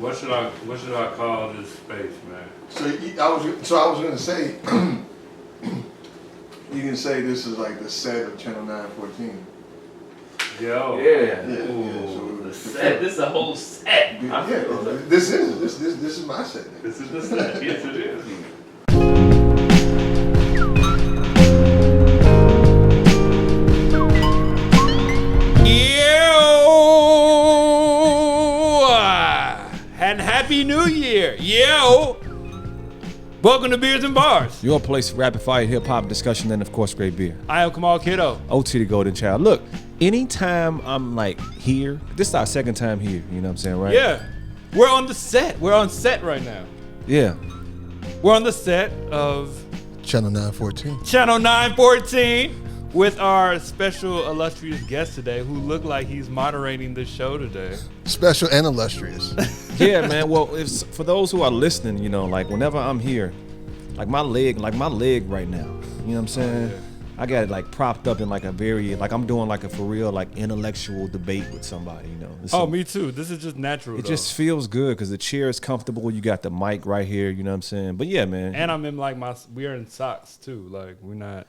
What should I call this space, man? I was gonna say, you can say this is like the set of Channel 914. Yo. Yeah. Ooh, The set. This is a whole set. This is my set. This is the set. Yes, it is. And Happy New Year. Yo. Welcome to Beers and Bars. Your place for rapid fire hip hop discussion and of course great beer. I am Kamal Kiddo. OT the Golden Child. Look, anytime I'm like here, this is our second time here, you know what I'm saying, right? Yeah. We're on the set. We're on set right now. Yeah. We're on the set of Channel 914. Channel 914 with our special illustrious guest today who looked like he's moderating the show today. Special and illustrious. Yeah, man. Well, if for those who are listening, you know, like whenever I'm here, like my leg right now, you know what I'm saying? Oh, yeah. I got it like propped up in like a very, like I'm doing like a for real like intellectual debate with somebody, you know. Me too. This is just natural. It just feels good because the chair is comfortable. You got the mic right here, you know what I'm saying? But yeah, man. And I'm in like we're in socks too. Like we don't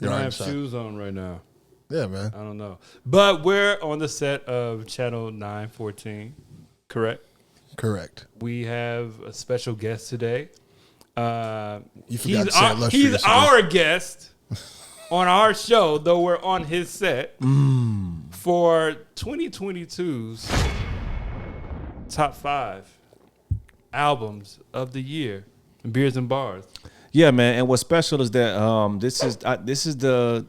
have shoes on right now. Yeah, man. I don't know. But we're on the set of Channel 914, correct? Correct. We have a special guest today. You forgot to say illustrious. He's our guest on our show, though we're on his set for 2022's top 5 albums of the year, Beers and Bars. Yeah, man. And what's special is that this is the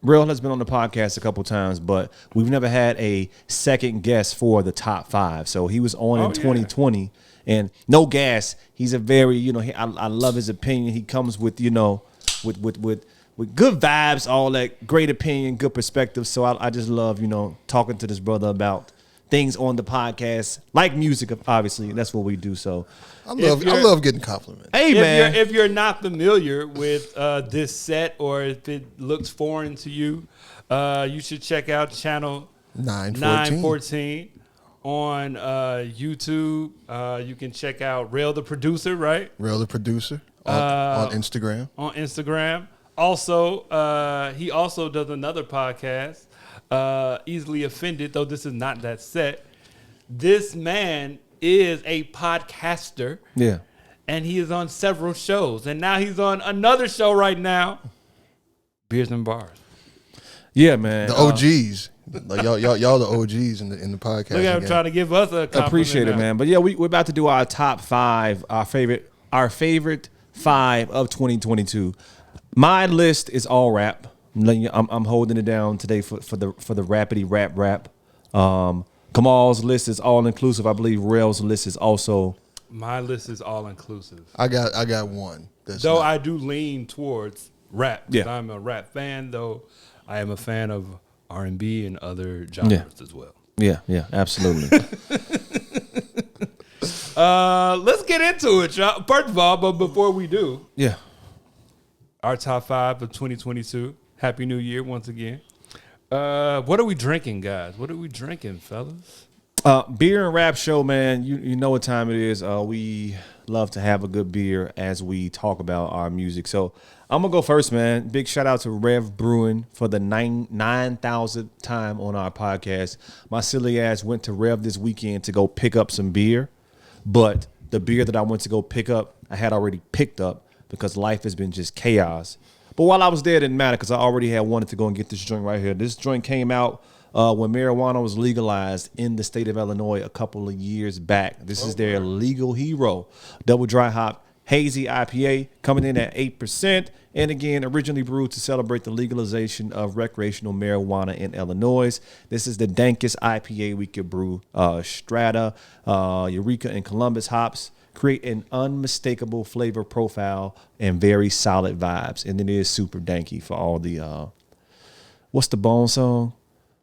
Rell has been on the podcast a couple times, but we've never had a second guest for the top 5. So he was on in 2020, and no gas. He's a very, I love his opinion. He comes with, with good vibes, all that great opinion, good perspective. So I just love, talking to this brother about things on the podcast, like music, obviously. That's what we do. So I love getting compliments. Hey, man. If you're not familiar with this set, or if it looks foreign to you, you should check out Channel 914 on YouTube. You can check out Rell the producer, right? Rell the producer on Instagram. On Instagram. Also, he also does another podcast, Easily Offended, though this is not that set. This man is a podcaster. Yeah. And he is on several shows. And now he's on another show right now, Beers and Bars. Yeah, man. The OGs. Like y'all the OGs in the podcast. Look at him trying to give us a compliment. Appreciate it, man. But yeah, we're about to do our top 5, our favorite 5 of 2022. My list is all rap. I'm holding it down today for the rapidy rap. Kamal's list is all inclusive. I believe Rell's list is also. My list is all inclusive. I got one. Though I do lean towards rap. Yeah. I'm a rap fan, though I am a fan of R&B and other genres as well. Yeah, absolutely. Let's get into it, y'all. First of all, but before we do, our top 5 of 2022. Happy New Year once again. What are we drinking, guys? What are we drinking, fellas? Beer and rap show, man. You know what time it is. We love to have a good beer as we talk about our music. So I'm going to go first, man. Big shout out to Rev Brewing for the 9,000th time on our podcast. My silly ass went to Rev this weekend to go pick up some beer, but the beer that I went to go pick up, I had already picked up because life has been just chaos. But while I was there, it didn't matter because I already had wanted to go and get this joint right here. This joint came out when marijuana was legalized in the state of Illinois a couple of years back. This is their legal hero, double dry hop Hazy IPA, coming in at 8%. And again, originally brewed to celebrate the legalization of recreational marijuana in Illinois. This is the dankest IPA we could brew. Strata, Eureka, and Columbus hops create an unmistakable flavor profile and very solid vibes. And it is super danky for all the, what's the Bone song?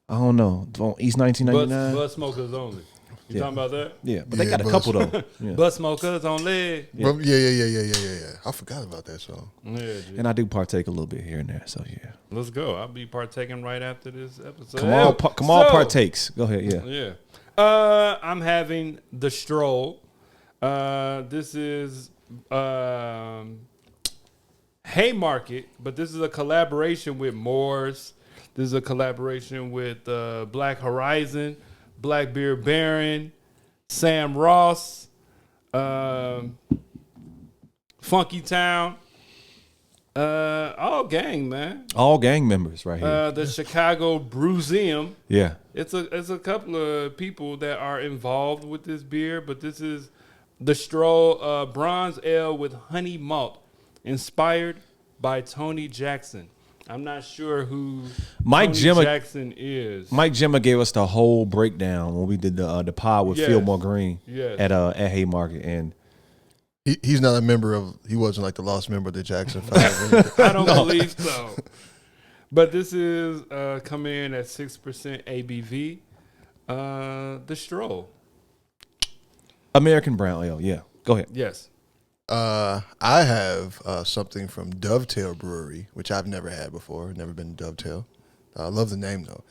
I don't know. East 1999? Bud Smokers Only. You talking about that? Yeah, but they got a couple though. Yeah. Bud Smokers Only. Yeah. I forgot about that song. Yeah, and I do partake a little bit here and there, so yeah. Let's go. I'll be partaking right after this episode. Kamal partakes. Go ahead, Yeah. I'm having the Stroll. This is Haymarket, but this is a collaboration with Moores. This is a collaboration with Black Horizon, Blackbeard Baron, Sam Ross, Funky Town. All gang, man. All gang members right here. The Chicago Brewseum. Yeah. It's a couple of people that are involved with this beer, but this is the Stroll Bronze Ale with honey malt, inspired by Tony Jackson. I'm not sure who Tony Jackson is. Mike Gemma gave us the whole breakdown when we did the pod with Fillmore Green at Haymarket, and he's not a member of. He wasn't like the lost member of the Jackson 5. I don't believe so. But this is coming in at 6% ABV. The Stroll. American Brown Ale. Yeah, go ahead. Yes. I have something from Dovetail Brewery, which I've never had before. Never been to Dovetail. I love the name though.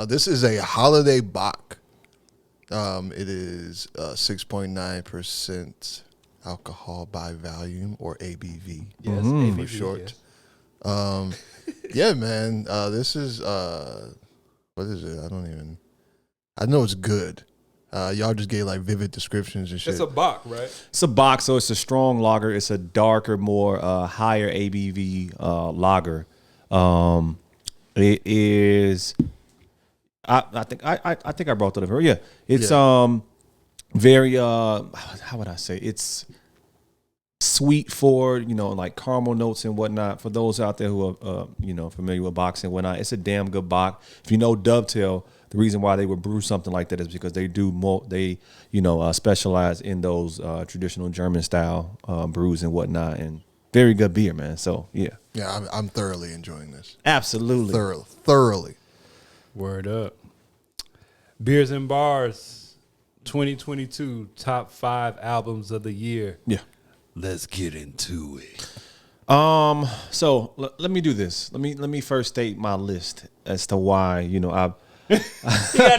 This is a holiday Bock. It is 6.9% alcohol by volume, or ABV. Yes, for ABV, short. yes. Yeah, man. This is what is it? I know it's good. Y'all just gave like vivid descriptions and shit. It's a Bock, right? It's a Bock, so it's a strong lager. It's a darker, more higher ABV lager. It is. I think I brought that over. Yeah, it's very how would I say? It's sweet for like caramel notes and whatnot. For those out there who are familiar with Bocks and whatnot, it's a damn good Bock. If you know Dovetail, the reason why they would brew something like that is because they do specialize in those traditional German style brews and whatnot, and very good beer, man. So yeah, I'm thoroughly enjoying this. Absolutely, thoroughly. Word up. Beers and Bars 2022 top 5 albums of the year. Yeah. Let's get into it. So let me do this. Let me first state my list as to why I. You got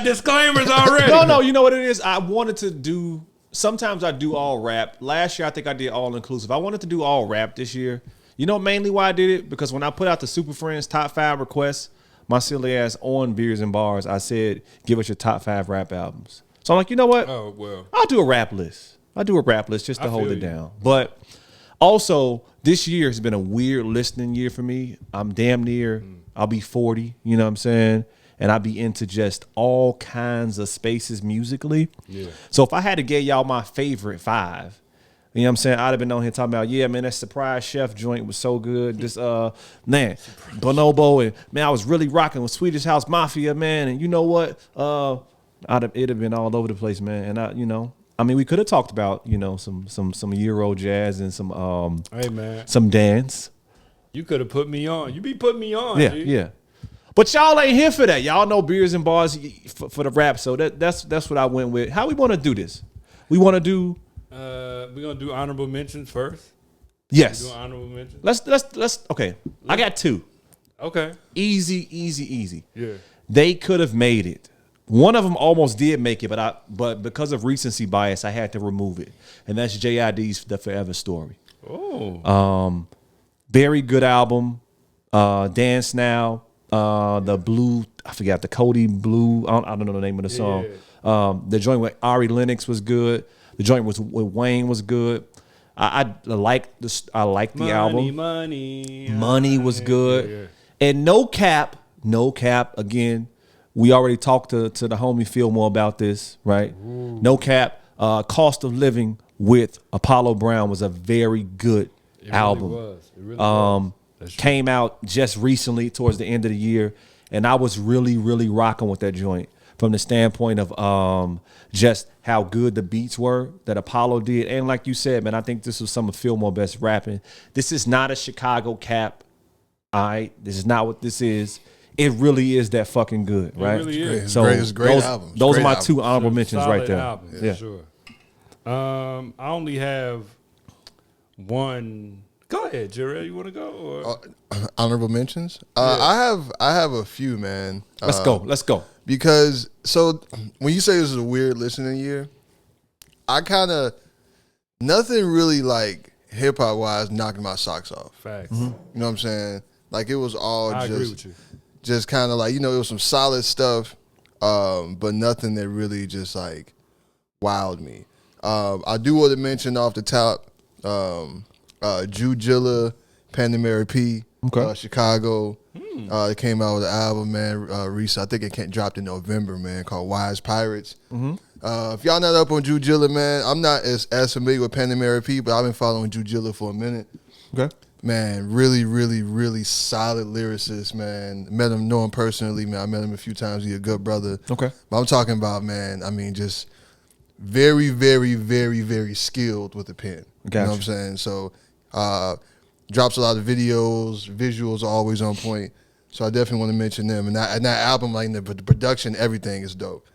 disclaimers already. No, you know what it is? I wanted to do, sometimes I do all rap. Last year, I think I did all inclusive. I wanted to do all rap this year. You know mainly why I did it? Because when I put out the Super Friends top 5 requests, my silly ass on Beers and Bars, I said, give us your top 5 rap albums. So I'm like, you know what? Oh, well. I'll do a rap list. just to hold it down. But also, this year has been a weird listening year for me. I'm damn near, I'll be 40, you know what I'm saying? And I'd be into just all kinds of spaces musically. Yeah. So if I had to get y'all my favorite 5, you know what I'm saying? I'd have been on here talking about, yeah, man, that Surprise Chef joint was so good. This, man, Bonobo, and man, I was really rocking with Swedish House Mafia, man. And you know what? It'd have been all over the place, man. And we could have talked about, some Euro jazz and some, hey, man, some dance. You could have put me on. You be putting me on, yeah, dude. Yeah. But y'all ain't here for that. Y'all know Beers and Bars for the rap. So that's what I went with. How we want to do this? We want to do. We're gonna do honorable mentions first. Yes. Do honorable mentions. Let's. Okay. I got 2. Okay. Easy. Yeah. They could have made it. One of them almost did make it, but because of recency bias, I had to remove it. And that's JID's The Forever Story. Oh. Very good album. Dance Now. The Blue, I forgot the Cody Blue. I don't know the name of the song. Yeah. The joint with Ari Lennox was good. The joint with Wayne was good. I like the album. Money was good. Yeah. And no cap. Again, we already talked to the homie Fillmore about this, right? Ooh. No cap. Cost of Living with Apollo Brown was a very good album. It really was. Came out just recently towards the end of the year, and I was really, really rocking with that joint from the standpoint of just how good the beats were that Apollo did. And like you said, man, I think this was some of Fillmore best rapping. This is not a Chicago cap. All right, this is not what this is. It really is that fucking good, right? It really is. So it's great album. Those are my 2 honorable mentions right there. Album, yeah, sure. I only have one Go ahead, Jarrell. You want to go? Or? Honorable mentions. I have a few, man. Let's go. Because so when you say this is a weird listening year, I kind of nothing really like hip hop wise knocking my socks off. Facts. You know what I'm saying? Like it was all I agree with you. just kind of like, it was some solid stuff, but nothing that really just like wowed me. I do want to mention off the top, Jujilla, Panamera P, Chicago. It came out with an album, man, recent. I think it dropped in November, man, called Wise Pirates. If y'all not up on Jujilla, man, I'm not as familiar with Panamera P, but I've been following Jujilla for a minute. Okay. Man, really, really, really solid lyricist, man. Know him personally, man. I met him a few times. He's a good brother. Okay. But I'm talking about, man, I mean, just very, very, very, very skilled with the pen. You know what I'm saying? So, drops a lot of videos, visuals are always on point. So I definitely want to mention them. And that album, like the production, everything is dope.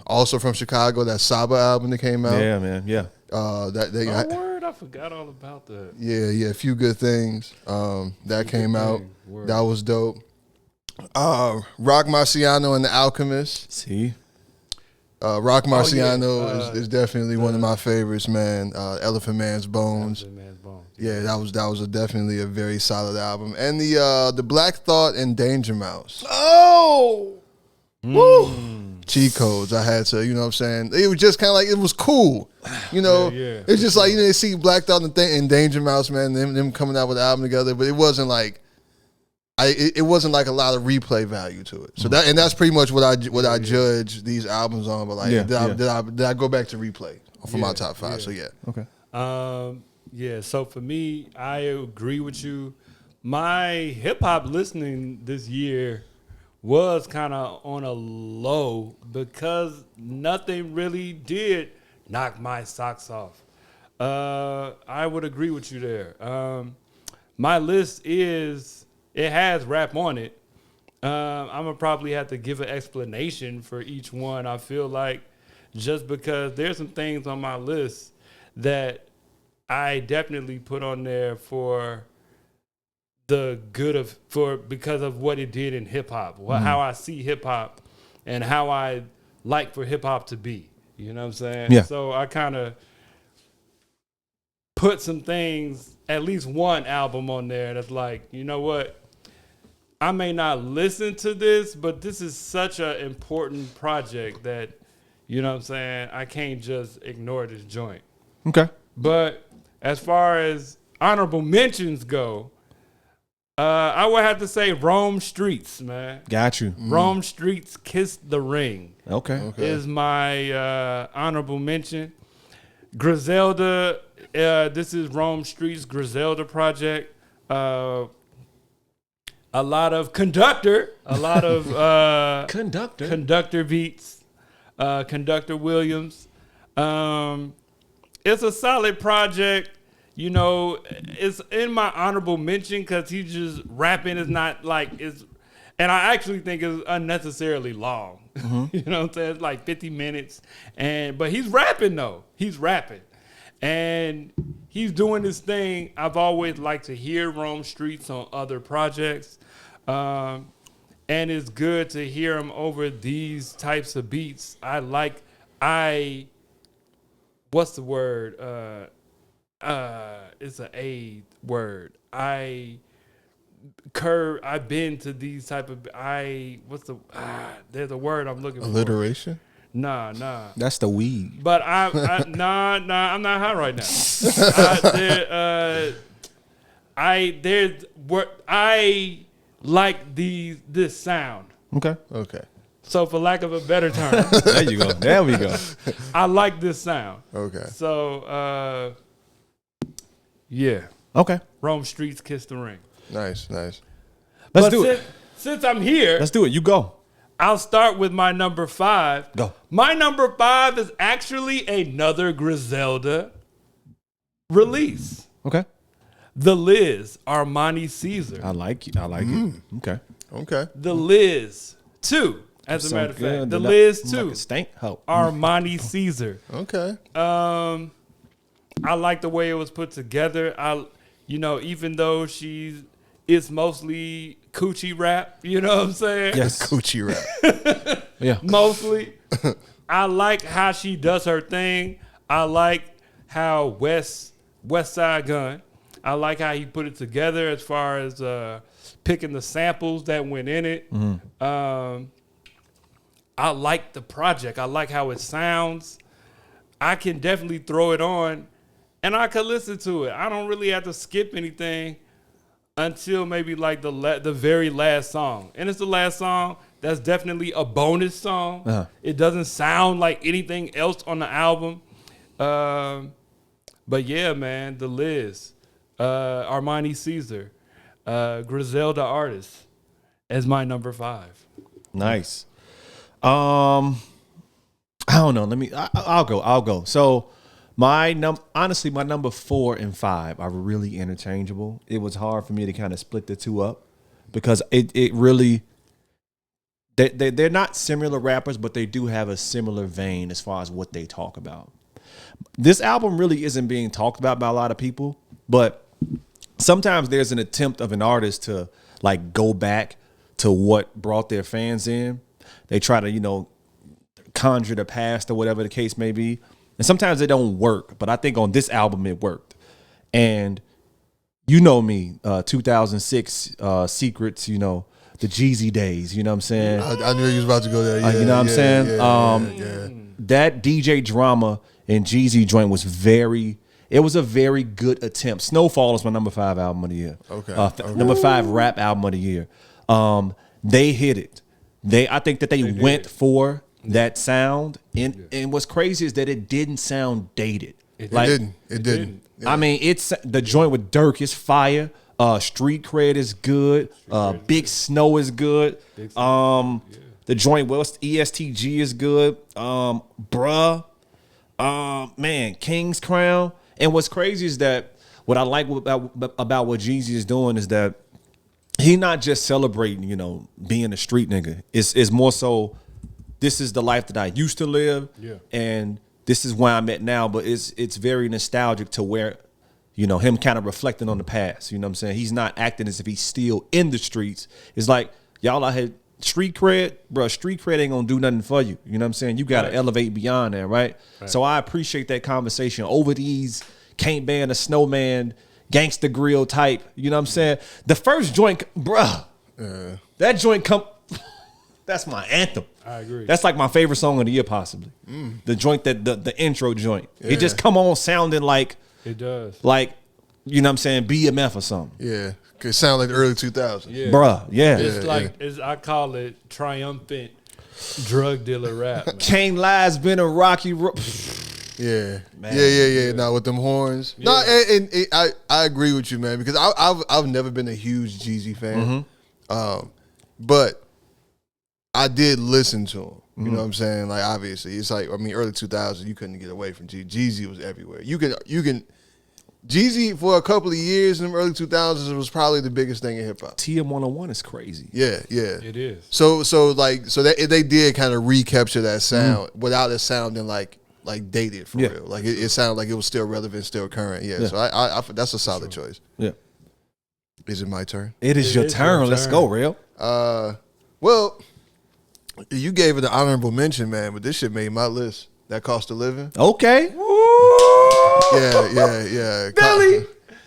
Also from Chicago, that Saba album that came out. Yeah, man. Yeah. Word, I forgot all about that. Yeah, a few good things. That came out. Word. That was dope. Rock Marciano and the Alchemist. See? Rock Marciano is definitely one of my favorites, man. Elephant Man's Bones. Yeah, that was definitely a very solid album. And the Black Thought and Danger Mouse. Oh! Woo! Cheat codes. I had to, you know what I'm saying? It was just kind of like, it was cool. It's just like, they see Black Thought and Danger Mouse, man, them coming out with an album together, but it wasn't like, it wasn't like a lot of replay value to it. So that's pretty much what I judge these albums on. But like, did I go back to replay for my top 5? So yeah. Okay. So for me, I agree with you. My hip hop listening this year was kind of on a low because nothing really did knock my socks off. I would agree with you there. My list it has rap on it. I'm gonna probably have to give an explanation for each one. I feel like just because there's some things on my list that I definitely put on there for the good because of what it did in hip hop, how I see hip hop and how I like for hip hop to be. You know what I'm saying? Yeah. So I kind of put some things, at least one album on there that's like, you know what? I may not listen to this, but this is such an important project that, you know what I'm saying, I can't just ignore this joint. Okay. But as far as honorable mentions go, I would have to say Rome Streets, man. Got you. Rome Streets Kiss the Ring. Okay. Is my honorable mention. Griselda, this is Rome Streets Griselda project. A lot of Conductor, Conductor beats, Conductor Williams. It's a solid project. You know, it's in my honorable mention because he just rapping is not like and I actually think it's unnecessarily long. You know what I'm saying? It's like 50 minutes, but he's rapping though. He's rapping, and he's doing this thing. I've always liked to hear Rome Streets on other projects, and it's good to hear him over these types of beats. What's the word? It's an A word. I've been to these type of there's a word I'm looking for. Alliteration? Nah. That's the weed. But I'm not high right now. I like this sound. Okay. So for lack of a better term, There you go. There we go. I like this sound. Okay. So yeah. Okay. Rome Streets Kiss the Ring. Nice. Let's do it. Since I'm here, Let's do it. You go. I'll start with my number 5. Go. My number 5 is actually another Griselda release. Okay. The Liz, Armani Caesar. I like it. Okay. Okay. The Liz 2, as a matter of fact. The Liz 2, Like a stank hoe. Armani Caesar. Okay. I like the way it was put together. Even though it's mostly coochie rap, you know what I'm saying? Yes. Coochie rap. Yeah. Mostly. I like how she does her thing. I like how West Side Gun. I like how he put it together as far as picking the samples that went in it. I like the project. I like how it sounds. I can definitely throw it on, and I could listen to it. I don't really have to skip anything until maybe like the very last song. And it's the last song. That's definitely a bonus song. Uh-huh. It doesn't sound like anything else on the album. But yeah, man, the Liz, Armani Caesar, Griselda Artist as my number 5. Nice. I don't know. I'll go. So my number 4 and 5 are really interchangeable. It was hard for me to kind of split the two up because it really, they're not similar rappers, but they do have a similar vein as far as what they talk about. This album really isn't being talked about by a lot of people, but sometimes there's an attempt of an artist to like go back to what brought their fans in. They try to, conjure the past or whatever the case may be. And sometimes it don't work, but I think on this album it worked. And you know me, 2006 Secrets, the Jeezy days, you know what I'm saying? I knew he was about to go there. Yeah, you know what I'm saying? Yeah. That DJ Drama and Jeezy joint was it was a very good attempt. Snowfall is my number 5 album of the year. Okay. Number 5 rap album of the year. They hit it. I think that they went for that sound, and what's crazy is that it didn't sound dated. It didn't. Yeah. I mean, it's the joint with Dirk is fire. Street Cred is good. Big Snow is good. The joint with ESTG is good. Man, King's Crown. And what's crazy is that what I like about what Jeezy is doing is that he not just celebrating, being a street nigga. It's more so, this is the life that I used to live, and this is where I'm at now. But it's very nostalgic to where, him kind of reflecting on the past. You know what I'm saying? He's not acting as if he's still in the streets. It's like, y'all out here, street cred, bro, street cred ain't gonna do nothing for you. You know what I'm saying? You got to elevate beyond that, right? So I appreciate that conversation over these Can't Ban a Snowman, Gangsta Grill type. You know what I'm saying? The first joint, bruh, that joint that's my anthem. I agree. That's like my favorite song of the year, possibly. The joint the intro joint. It just come on sounding like it does. Like, you know what I'm saying, BMF or something. Yeah. It sound like the early 2000s. Yeah. Bruh, yeah. It's I call it triumphant drug dealer rap. Man. Can't Lie's been a rocky road. Yeah. Man. Yeah. Now with them horns. Yeah. No, I agree with you, man, because I've never been a huge Jeezy fan. But I did listen to him. You know what I'm saying? Like, obviously, it's like, early 2000s, you couldn't get away from Jeezy. Jeezy was everywhere. You can Jeezy for a couple of years in the early 2000s was probably the biggest thing in hip hop. TM 101 is crazy. Yeah. It is. So that they did kind of recapture that sound without it sounding like dated for real. Like it sounded like it was still relevant, still current. Yeah. So I that's a solid choice. Yeah. Is it my turn? It is your turn. Let's go, Rell. Well, you gave it an honorable mention, man, but this shit made my list. That cost of living. Okay. Yeah. Billy.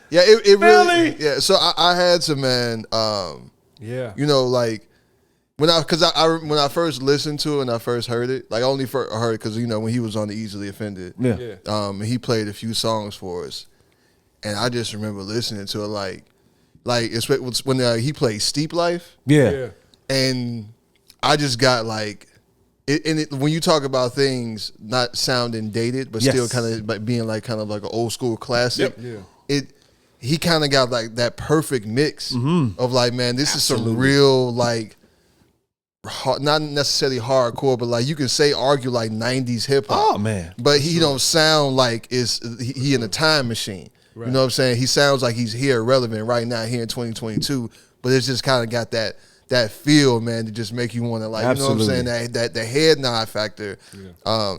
Yeah, it really. Billy. Yeah. So I had some, man. Like when I first listened to it and I first heard it, like I only heard it because when he was on the Easily Offended. Yeah. He played a few songs for us, and I just remember listening to it like it's when he played Steep Life. Yeah. And I just got like, when you talk about things not sounding dated, but still kind of like being like kind of like an old school classic. He kind of got like that perfect mix of like, man, this is some real like, not necessarily hardcore, but like you can argue like 90s hip hop. Oh man, but he don't sound like he in a time machine. Right. You know what I'm saying? He sounds like he's here, relevant right now, here in 2022. But it's just kind of got that feel, man, to just make you want to like, absolutely. You know what I'm saying? That the head nod factor. Yeah.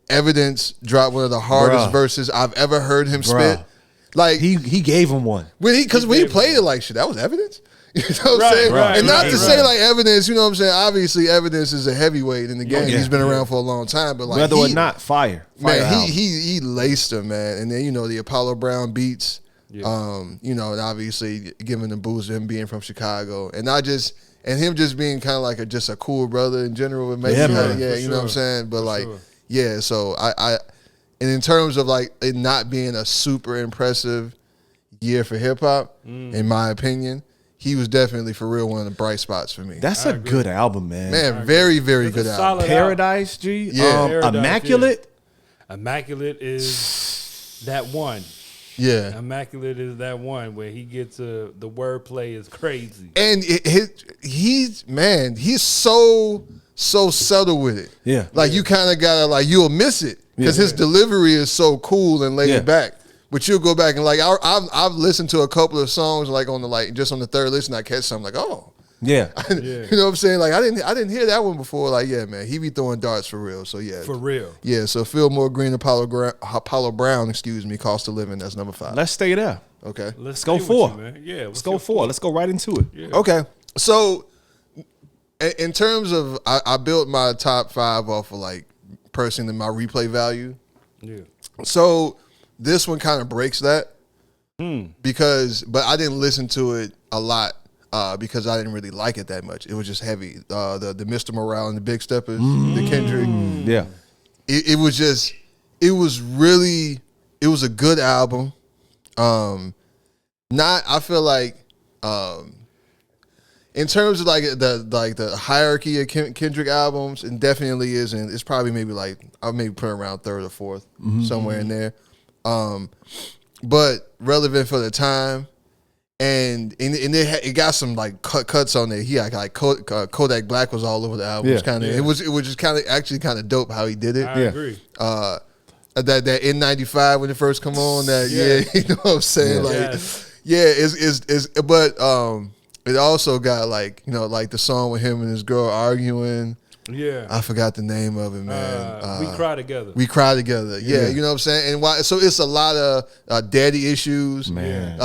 Evidence dropped one of the hardest Bruh. verses I've ever heard him Bruh. spit. Like He gave him one. when he played it like shit, that was Evidence. You know what I'm saying? right, and not right, to right. say like Evidence, you know what I'm saying? Obviously, Evidence is a heavyweight in the game. Yeah. He's been around for a long time, but like Whether or not, fire. man, album. he laced him, man. And then the Apollo Brown beats, and obviously giving the boost of him being from Chicago, and him just being kind of like just a cool brother in general. It makes Yeah, you man. you know what I'm saying? But like, sure. yeah. So and in terms of like it not being a super impressive year for hip hop, in my opinion, he was definitely for real one of the bright spots for me. That's a good album, man. Man, very, very good album. solid Paradise, G. Yeah. Paradise, Immaculate. Immaculate is that one. Yeah. Immaculate is that one where he gets the wordplay is crazy. And he's so subtle with it. Yeah. Like you kind of gotta like you'll miss it because his delivery is so cool and laid Yeah. back. But you'll go back and like I've listened to a couple of songs like on the third listen I catch something like Yeah. you know what I'm saying, like I didn't hear that one before, like yeah man, he be throwing darts for real. So yeah, For real. yeah. So Fillmore Green, Apollo Brown, Cost of Living, that's number 5. Let's stay there. Okay. Let's go stay with four. you, man. Yeah, Let's go 4. Let's go right into it. Yeah. Okay. So in terms of I built my top 5 off of like personally my replay value. Yeah. So this one kind of breaks that but I didn't listen to it a lot because I didn't really like it that much. It was just heavy. The Mr. Morale and the Big Steppers, the Kendrick. Yeah. It was a good album. I feel like in terms of like the hierarchy of Kendrick albums, it definitely isn't. It's probably maybe like I'll maybe put it around 3rd or 4th, somewhere in there. But relevant for the time, and it got some like cuts on there. He had like Kodak Black was all over the album. Yeah. It was just kind of dope how he did it. I agree. That N95 when it first come on, you know what I'm saying? But it also got like like the song with him and his girl arguing. Yeah. I forgot the name of it, man. We Cry Together. We Cry Together. Yeah, you know what I'm saying? And why? So it's a lot of daddy issues. Man.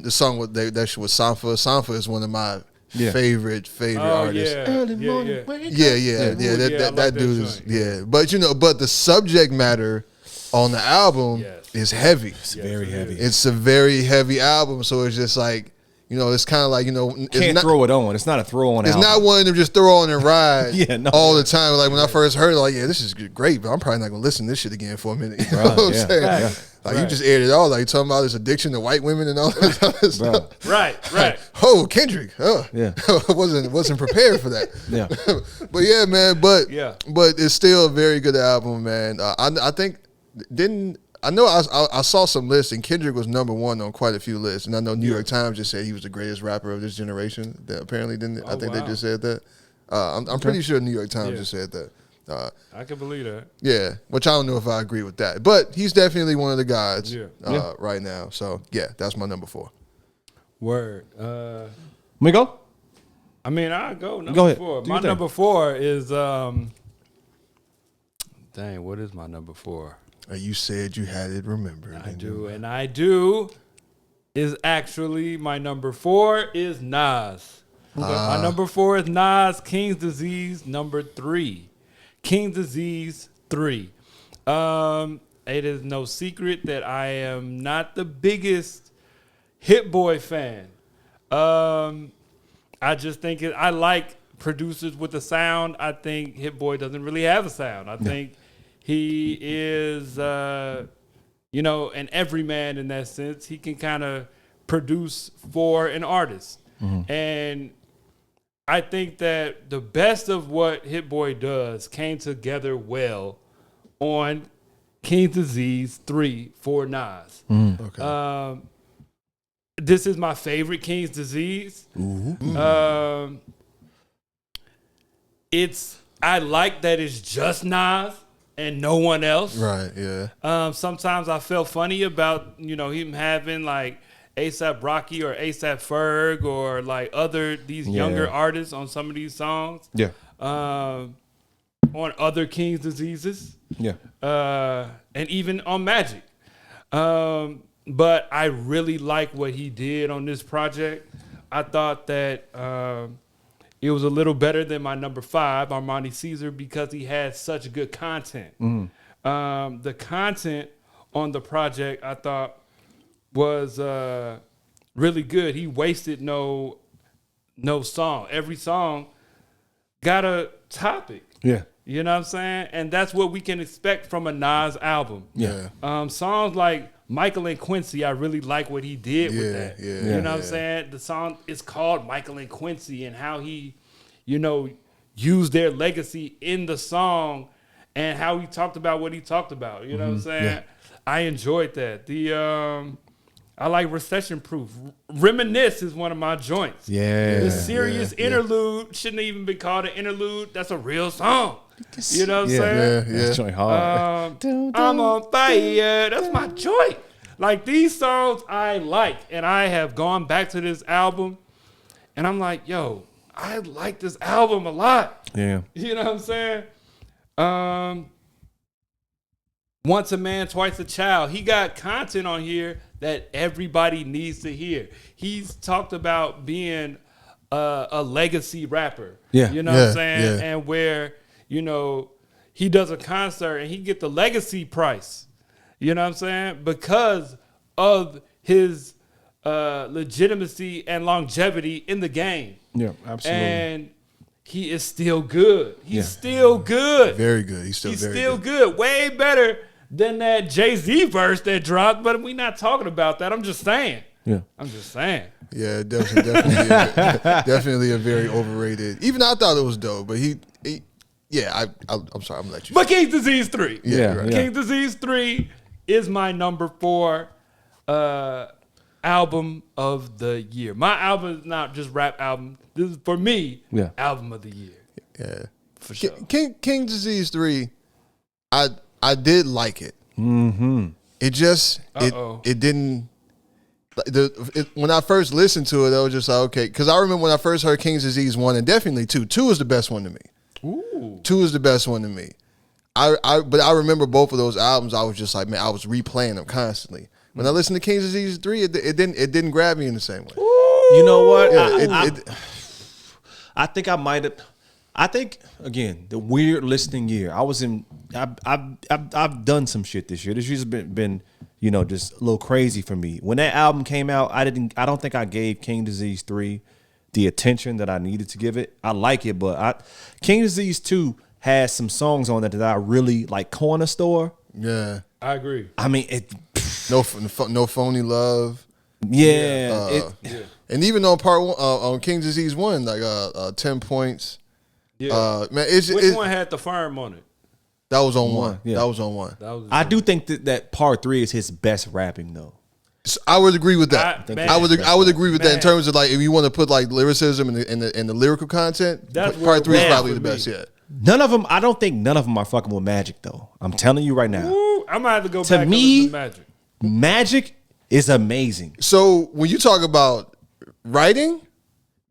The song with that shit with Sanfa. Sanfa is one of my favorite artists. Yeah. Yeah. That like dude that is joint. But the subject matter on the album is heavy. It's very heavy. It's a very heavy album, so it's just like it's kind of like Can't throw it on. It's not a throw on. It's album. not one of them just throw on and ride all the time. Like when I first heard it, like, yeah, this is great, but I'm probably not gonna listen to this shit again for a minute. You know what I'm saying? Yeah. Like you just aired it all. Like you talking about this addiction to white women and all that other stuff. Right. Oh, Kendrick. Yeah. wasn't prepared for that. Yeah. But yeah, man. But it's still a very good album, man. I think I saw some lists and Kendrick was number 1 on quite a few lists, and I know New York Times just said he was the greatest rapper of this generation. That apparently didn't. I think they just said that. I'm pretty sure New York Times just said that. I can believe that. Yeah, which I don't know if I agree with that, but he's definitely one of the guys right now. So yeah, that's my number 4. Word. Me go? I mean, I'll go number Go ahead. 4. Do My your thing. number 4 is dang, what is my number 4? You said you had it remembered. I do. Is actually my number 4 is Nas. My number 4 is Nas, King's Disease, number 3. King's Disease 3. It is no secret that I am not the biggest Hit Boy fan. I just think I like producers with a sound. I think Hit Boy doesn't really have a sound. I think he is, an everyman in that sense. He can kind of produce for an artist. And I think that the best of what Hit Boy does came together well on King's Disease 3 for Nas. Okay. This is my favorite King's Disease. I like that it's just Nas and no one else. Right. Yeah. Sometimes I felt funny about him having like A$AP Rocky or A$AP Ferg or like these younger artists on some of these songs. Yeah. on other King's diseases. Yeah. And even on Magic. But I really like what he did on this project. I thought that it was a little better than my number 5, Armani Caesar, because he had such good content. The content on the project I thought was really good. He wasted no song. Every song got a topic. Yeah. You know what I'm saying? And that's what we can expect from a Nas album. Yeah. Songs like Michael and Quincy, I really like what he did with that. You know what I'm saying? The song is called Michael and Quincy, and how he, used their legacy in the song and how he talked about what he talked about. You know what I'm saying? Yeah. I enjoyed that. I like Recession Proof. Reminisce is one of my joints. Yeah. The serious interlude shouldn't even be called an interlude. That's a real song. You know what I'm saying? That's joint hard. I'm on fire. That's my joint. Like, these songs I like, and I have gone back to this album, and I'm like, yo, I like this album a lot. Yeah. You know what I'm saying? Once a Man, Twice a Child. He got content on here that everybody needs to hear. He's talked about being a legacy rapper. Yeah. You know what I'm saying? Yeah. And where, he does a concert and he get the legacy price. You know what I'm saying? Because of his legitimacy and longevity in the game. Yeah, absolutely. And he is still good. He's still good. Very good. He's still good. Way better than that Jay-Z verse that dropped, but we're not talking about that. I'm just saying. Yeah. I'm just saying. Yeah, definitely a very overrated. Even I thought it was dope, but I'm sorry, I'm gonna let you. But King's Disease 3. Yeah, right. King's Disease 3 is my number 4 album of the year. My album is not just rap album. This is, for me, album of the year. Yeah, for sure. King Disease 3, I did like it. It just it didn't. When I first listened to it, I was just like, okay, because I remember when I first heard King's Disease 1 and definitely 2. 2 is the best one to me. Ooh. 2 is the best one to me. But I remember both of those albums. I was just like, man, I was replaying them constantly. When I listened to King's Disease 3, it didn't grab me in the same way. You know what? Yeah, I think I might have. I think again the weird listening year. I've done some shit this year. This year's been just a little crazy for me. When that album came out, I don't think I gave King Disease 3 the attention that I needed to give it. I like it, but King Disease 2 has some songs on it that I really like. Corner Store. Yeah, I agree. I mean, no phony love. Yeah, and even on part 1, on King Disease 1, like 10 points. Yeah, man, which one had the firm on it? That was on 1. Yeah. That was on 1. I do think that part 3 is his best rapping though. So I would agree with that. I would agree with that in terms of like if you want to put like lyricism and the lyrical content. Part 3 is probably the best yet. None of them. I don't think none of them are fucking with Magic though. I'm telling you right now. Ooh, I might have to go To back me, and listen to Magic. Magic is amazing. So when you talk about writing,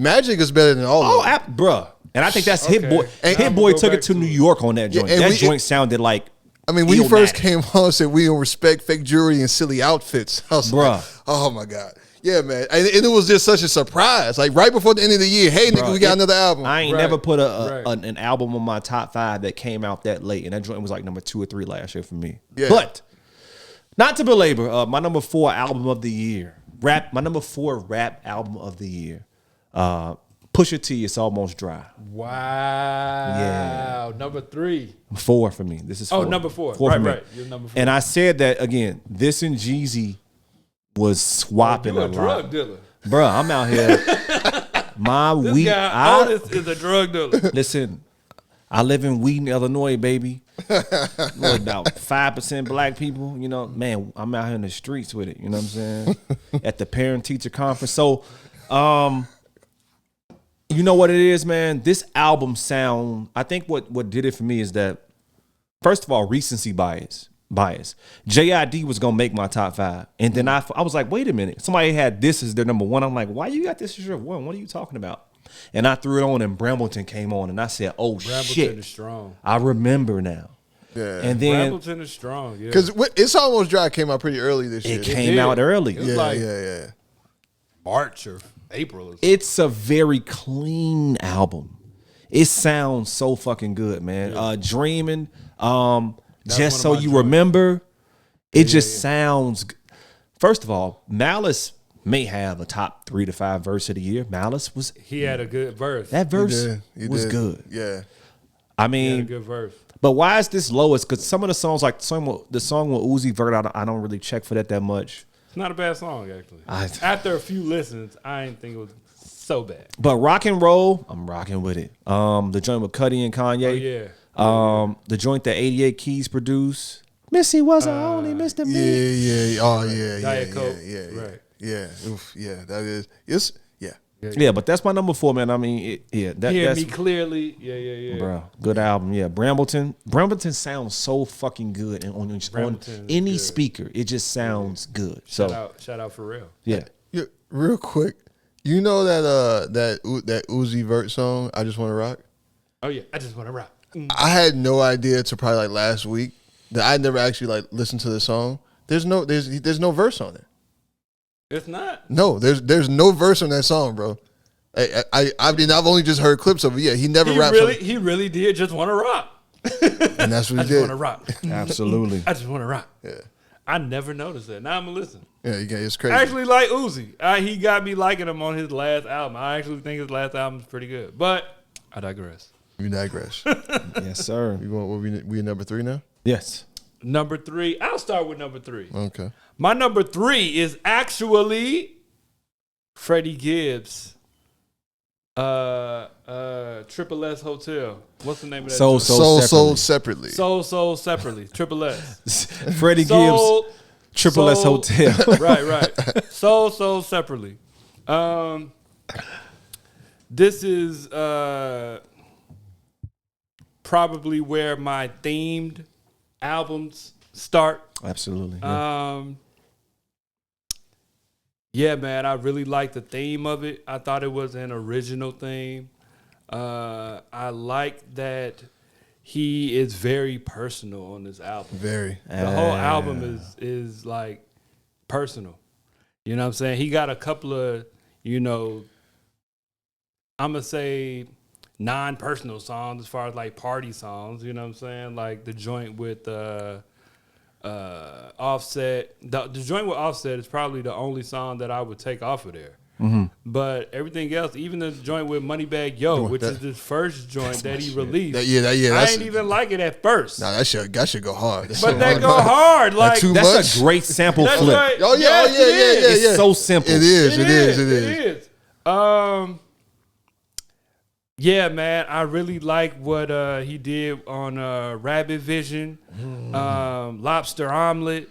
Magic is better than all of them. Bruh. And I think that's Okay. Hit Boy. And Hit Boy took it to New York on that joint. and That joint sounded like. I mean, when you first Illmatic. came on and said we don't respect fake jewelry and silly outfits, I was like, Bruh. oh my God. Yeah, man. And it was just such a surprise. Like right before the end of the year, hey, nigga, we got another album. I ain't Right. never put Right. an album on my top 5 that came out that late. And that joint was like number 2 or 3 last year for me. Yeah. But not to belabor, my number 4 album of the year. My number 4 rap album of the year. Pusha T, It's Almost Dry. Wow. Yeah. Number 3. 4 for me. This is 4. Number 4. for me. Right. You're number 4. And I said that again. This and Jeezy was swapping You're a a lot. drug dealer. Bruh, I'm out here. My This weed. guy, Otis, is a drug dealer. Listen, I live in Wheaton, Illinois, baby. We're about 5% black people. Man, I'm out here in the streets with it. You know what I'm saying? At the parent-teacher conference. So, you know what it is, man? This album sound, I think what did it for me is that, first of all, recency bias. JID was going to make my top 5. And then I was like, wait a minute. Somebody had this as their number 1. I'm like, why you got this as your 1? What are you talking about? And I threw it on, and Brambleton came on, and I said, "Oh Brambleton shit!" is strong. I remember now. Yeah. And then Brambleton is strong. Yeah. Because It's Almost Dry came out pretty early this year. it came out early. It was like March or April. Or something. It's a very clean album. It sounds so fucking good, man. Dreaming, just so you remember, it just sounds. First of all, Malice may have a top 3 to 5 verse of the year. Malice was. He had a good verse. That verse was good. Yeah. I He had a mean, good verse. but why is this lowest? Because some of the songs, like the song with Uzi Vert, I don't really check for that much. It's not a bad song, actually. After a few listens, I didn't think it was so bad. But rock and roll, I'm rocking with it. The joint with Cudi and Kanye. Oh, yeah. The joint that 88 Keys produced. Missy was the only Mr. Me. Yeah. Oh, yeah. Diet Coke. Yeah. Right. Yeah. Oof, yeah. That is. It's. Yeah. Yeah, but that's my number 4, man. I mean, Hear that's Me Clearly. Yeah. bro. Good album. Yeah, Brambleton sounds so fucking good and on any speaker. It just sounds good. So Shout out for real. yeah. Real quick, you know that Uzi Vert song, "I Just Want to Rock"? Oh yeah, I just want to rock. I had no idea till probably like last week that I never actually like listened to the song. There's no verse on it. It's not. No, there's no verse on that song, bro. I mean, I've only just heard clips of it. Yeah, he never raps. He really did just want to rock. And that's what I he just did. want to rock. Absolutely. I just want to rock. Yeah, I never noticed that. Now I'm gonna listen. yeah, it's crazy. I actually like Uzi. He got me liking him on his last album. I actually think his last album is pretty good. But I digress. We digress. Yes, sir. You want we number 3 now? Yes. Number 3. I'll start with number 3. Okay. My number 3 is actually Freddie Gibbs. Triple S Hotel. What's the name of that? Sold separately. Sold separately. Triple S. Freddie Sold- Gibbs, Triple S sold- Hotel. Right. Sold separately. This is probably where my themed albums start. Absolutely. Yeah, man, I really like the theme of it. I thought it was an original theme. I like that he is very personal on this album. Very. The whole album is like personal. You know what I'm saying? He got a couple of, I'm going to say non-personal songs as far as like party songs. You know what I'm saying? Like the joint with Offset. The joint with Offset is probably the only song that I would take off of there. Mm-hmm. But everything else, even the joint with Moneybag Yo, which is his first joint that he released. I didn't even like it at first. Nah, that should go hard. But that go hard. Like that's a great sample flip. Right. Oh yeah, It's so simple. It is. Yeah, man, I really like what he did on Rabbit Vision, Lobster Omelet.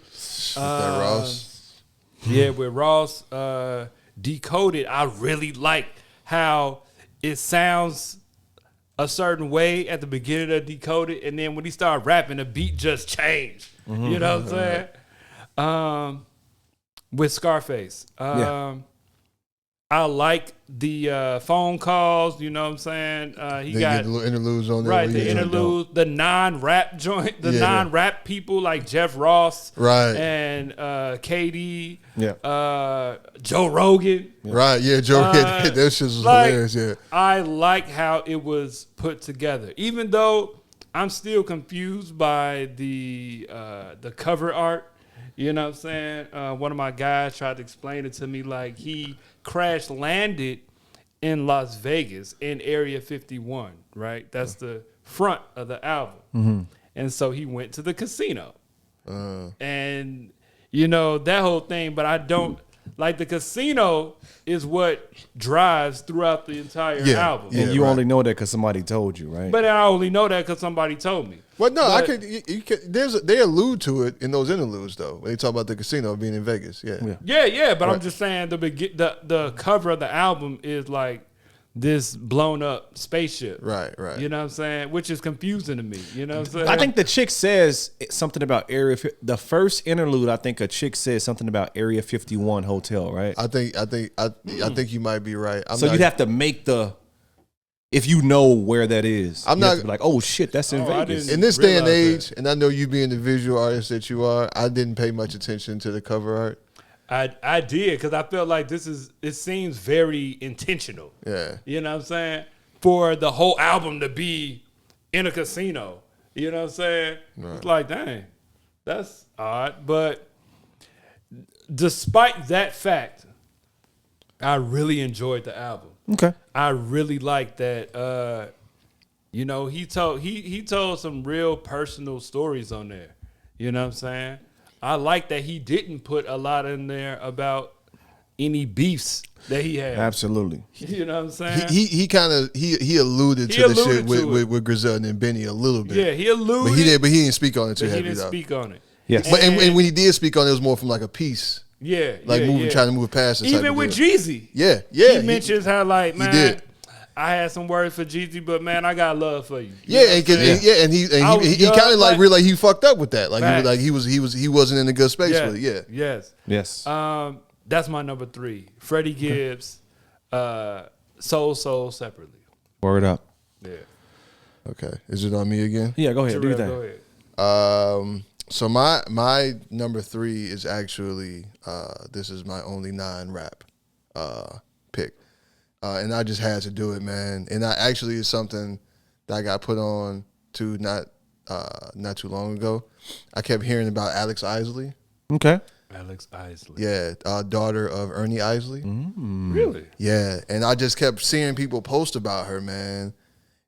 That Ross. Yeah, with Ross. Decoded, I really like how it sounds a certain way at the beginning of Decoded, and then when he started rapping, the beat just changed. You know what I'm saying? With Scarface. I like the phone calls, you know what I'm saying? He got little interludes on there. Right, the interludes, the non-rap joint, non-rap people like Jeff Ross, right, and KD, Joe Rogan. Right, yeah, Joe Rogan. That shit was hilarious, yeah. I like how it was put together. Even though I'm still confused by the cover art. You know what I'm saying? One of my guys tried to explain it to me like he crash landed in Las Vegas in Area 51, right? That's the front of the album. Mm-hmm. And so he went to the casino. And, that whole thing, but I don't, like the casino is what drives throughout the entire album. Yeah, and you only know that because somebody told you, right? But I only know that because somebody told me. Well, no, I could. You could. They allude to it in those interludes, though. When they talk about the casino being in Vegas, Yeah. But right. I'm just saying the cover of the album is like this blown up spaceship. Right. You know what I'm saying? Which is confusing to me. You know what I'm saying? I think the chick says something about the first interlude. I think a chick says something about Area 51 Hotel, right? I think you might be right. You'd have to make if you know where that is. I'm you have not to be like, oh shit, that's in Vegas. in this day and realize age, and I know you being the visual artist that you are, I didn't pay much attention to the cover art. I did because I felt like it seems very intentional. Yeah. You know what I'm saying? For the whole album to be in a casino. You know what I'm saying? Right. It's like, dang, that's odd. But despite that fact, I really enjoyed the album. Okay. I really like that. You know, he told some real personal stories on there. You know what I'm saying? I like that he didn't put a lot in there about any beefs that he had. Absolutely. You know what I'm saying? He kind of alluded to the shit with Griselda and Benny a little bit. Yeah, he alluded. But he didn't speak on it too but heavy. He didn't speak on it. Yes. But and when he did speak on it, it was more from like a piece. Yeah, like trying to move past it. Even with Jeezy. Yeah. He mentions how like, man, he did. I had some words for Jeezy, but man, I got love for you. And he kind of like really he fucked up with that. Like he wasn't in a good space with it. Yeah. Yes. That's my number 3. Freddie Gibbs, Soul separately. Word up. Yeah. Okay. Is it on me again? Yeah, go ahead. Do that. Go ahead. So my number 3 is actually this is my only non-rap pick. And I just had to do it, man. And it's something that I got put on to not too long ago. I kept hearing about Alex Isley. Okay. Alex Isley. Yeah, daughter of Ernie Isley. Really? Yeah, and I just kept seeing people post about her, man.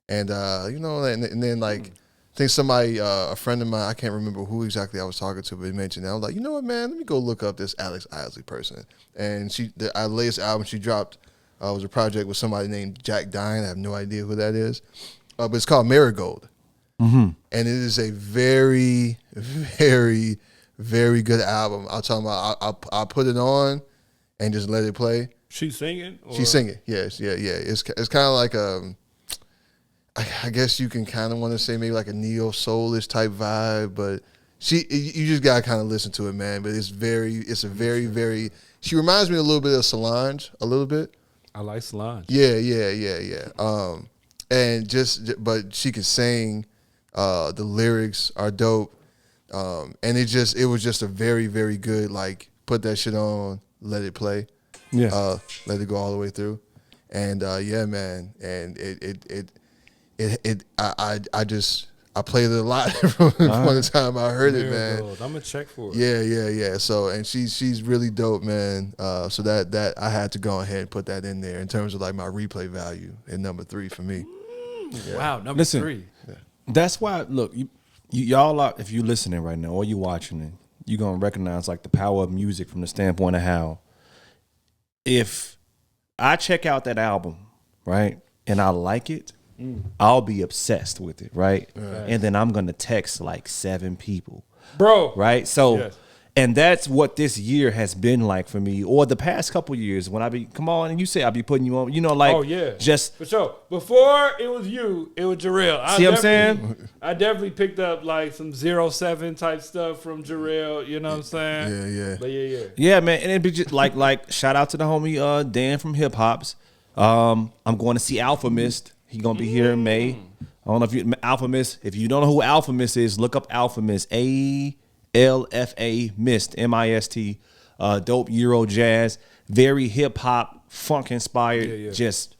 And and then like I think somebody, a friend of mine, I can't remember who exactly I was talking to, but he mentioned that. I was like, you know what, man? Let me go look up this Alex Isley person. And the latest album she dropped was a project with somebody named Jack Dine. I have no idea who that is, but it's called Marigold. And it is a very, very, very good album. I'm talking about. I'll put it on and just let it play. She's singing. She's singing. Yes, yeah. It's kind of like I guess you can kind of want to say maybe like a neo soulish type vibe, but you just gotta kind of listen to it, man. But it's a very, very. She reminds me a little bit of Solange, a little bit. I like Solange. Yeah. But she can sing. The lyrics are dope. And it was just a very, very good, like, put that shit on, let it play. Yeah. Let it go all the way through. And yeah, man. And I played it a lot from the time I heard it, man. I'm gonna check for it. Yeah. So, and she's really dope, man. So that I had to go ahead and put that in there in terms of like my replay value at number 3 for me. Yeah. Wow, number 3. Yeah. That's why, look, y'all are, if you're listening right now or you're watching it, you're gonna recognize like the power of music from the standpoint of how if I check out that album, right, and I like it, I'll be obsessed with it, right? And then I'm gonna text like 7 people, bro, right? So, yes. And that's what this year has been like for me, or the past couple years when come on, and you say I'll be putting you on, like, oh yeah, just for sure. Before it was you, it was Jarrell. See what I'm saying? I definitely picked up like some 07 type stuff from Jarrell. You know what I'm saying? Yeah. But yeah. Yeah, man, and it'd be just like shout out to the homie Dan from Hip Hops. I'm going to see Alpha Mist. He gonna be here in May. I don't know if you Alpha Mist. If you don't know who Alpha Mist is, look up Alpha Mist. ALFA Mist, MIST. Dope Euro jazz, very hip hop, funk inspired. Yeah. Just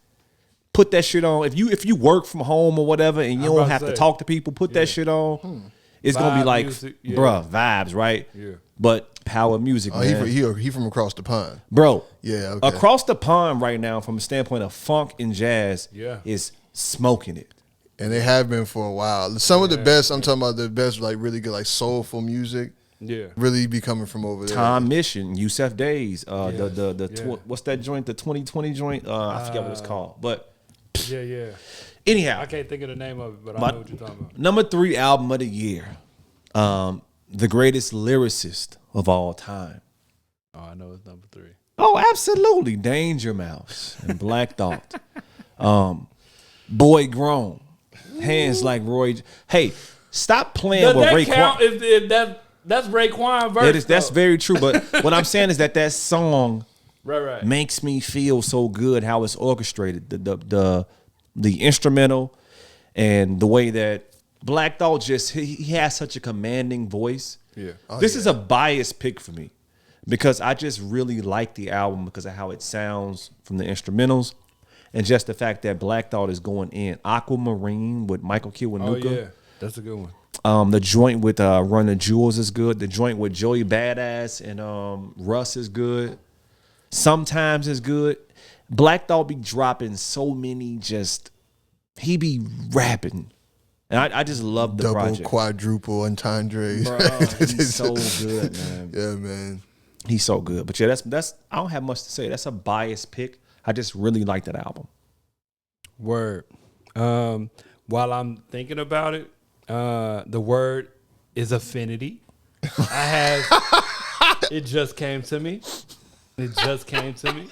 put that shit on. If you work from home or whatever, and you don't have to talk to people, put that shit on. It's gonna be like, music, bruh, vibes, right? Yeah. But power music, man. He from across the pond, bro. Yeah, okay. Across the pond right now, from a standpoint of funk and jazz, is smoking it. And they have been for a while. Some of the best, I'm talking about the best, like really good, like soulful music. Yeah, really be coming from over there. Time Mission, Yusef Days, what's that joint? The 2020 joint. I forget what it's called, but yeah. Anyhow, I can't think of the name of it, but I know what you're talking about. Number 3 album of the year, the greatest lyricist of all time. Oh, I know it's number 3. Oh, absolutely, Danger Mouse and Black Thought. Boy Grown, Hands Like Roy. Hey, stop playing Does with that Raekwon. count if that's Raekwon verse? That's though? very true. But what I'm saying is that song right. makes me feel so good how it's orchestrated. The instrumental and the way that Black Thought he has such a commanding voice. Yeah. This is a biased pick for me because I just really like the album because of how it sounds from the instrumentals and just the fact that Black Thought is going in. Aquamarine with Michael Kiwanuka. Oh yeah, that's a good one. The joint with Run the Jewels is good. The joint with Joey Badass and Russ is good. Sometimes is good. Black Thought be dropping so many he be rapping. And I just love the Double, project. quadruple, entendre. Bro, he's so good, man. Yeah, man. He's so good. But yeah, that's I don't have much to say. That's a biased pick. I just really like that album. Word. While I'm thinking about it, the word is affinity. It just came to me. It just came to me.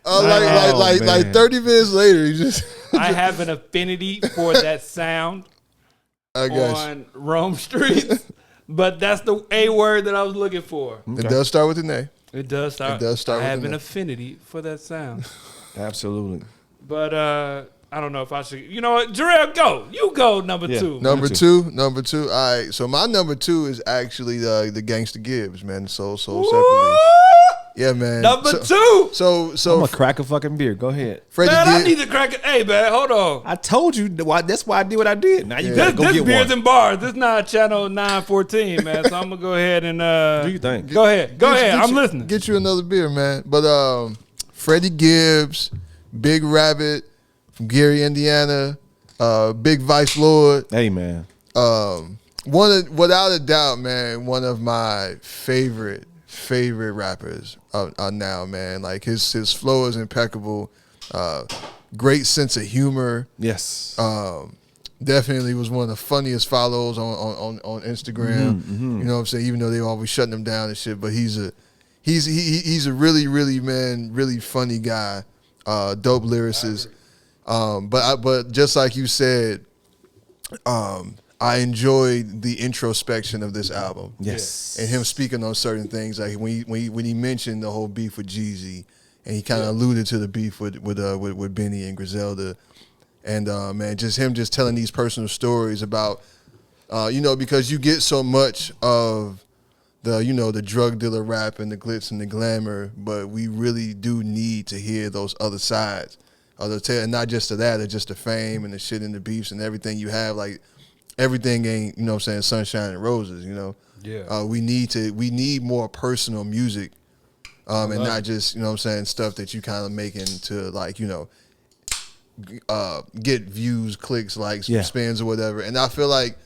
Like 30 minutes later, you just. I have an affinity for that sound I guess on Rome streets, but that's the A word that I was looking for. it does start with an A. It does start. It does start I with have an an A. affinity for that sound, Absolutely. but I don't know if I should. You know what, Jarrell, go. You go number two. Number two. All right. So my number two is actually the Gangsta Gibbs, man. So separately. Yeah, man. Number two. So I'm gonna crack a fucking beer. Go ahead. Freddie Man, I Gibbs. need to crack it. Hey, man, hold on. I told you that's why I did what I did. Now you gotta go This get Beers one. and Bars. This is not channel 914, man. So I'm gonna go ahead and Do you think? Go ahead. Go ahead. I'm listening. Get you another beer, man. But Freddie Gibbs, Big Rabbit from Gary, Indiana, Big Vice Lord. Hey, man. Without a doubt, man, one of my favorite rappers are now, man. Like his flow is impeccable. Great sense of humor. Yes. Definitely was one of the funniest follows on Instagram. You know what I'm saying? Even though they always shutting him down and shit, but he's a really, really, man, really funny guy. Dope lyricist. But just like you said, I enjoyed the introspection of this album. Yes. And him speaking on certain things, like when he mentioned the whole beef with Jeezy, and he kind of alluded to the beef with Benny and Griselda, and man, just him just telling these personal stories about, because you get so much of the drug dealer rap and the glitz and the glamour, but we really do need to hear those other sides of the tale, and not just to that, it's just the fame and the shit and the beefs and everything you have, like. Everything ain't, you know what I'm saying, sunshine and roses, you know? Yeah. We need more personal music and not just, you know what I'm saying, stuff that you kind of making to, like, get views, clicks, likes, spins or whatever. And I feel like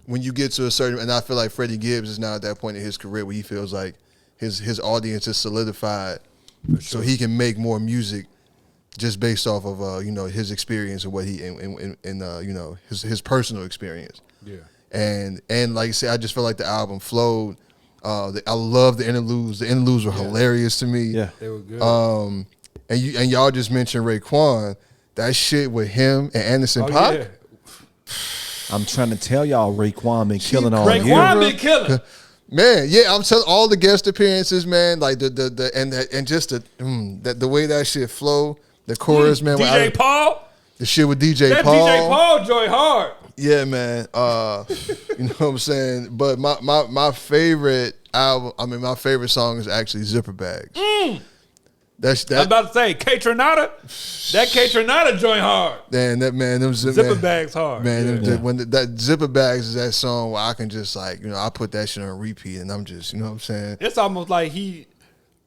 when you get to a certain, and I feel like Freddie Gibbs is now at that point in his career where he feels like his audience is solidified so he can make more music just based off of his experience and what he and his personal experience. Yeah. And like I said, I just felt like the album flowed. I love the interludes. The interludes were hilarious to me. Yeah. They were good. And y'all just mentioned Raekwon. That shit with him and Anderson .Paak. Yeah. I'm trying to tell y'all, Raekwon been killing all year. Raekwon been killing. Man, yeah, I'm telling all the guest appearances, man. Like the way that shit flow. The chorus, man. DJ Paul. The shit with DJ That Paul. DJ Paul joy hard. Yeah, man. You know what I'm saying? But my favorite album, my favorite song is actually Zipper Bags. I was about to say, K Tronada. That K Tronada joint hard. Man, them Zipper Bags hard. Man, that Zipper Bags is that song where I can just I put that shit on repeat and I'm just, you know what I'm saying? It's almost like he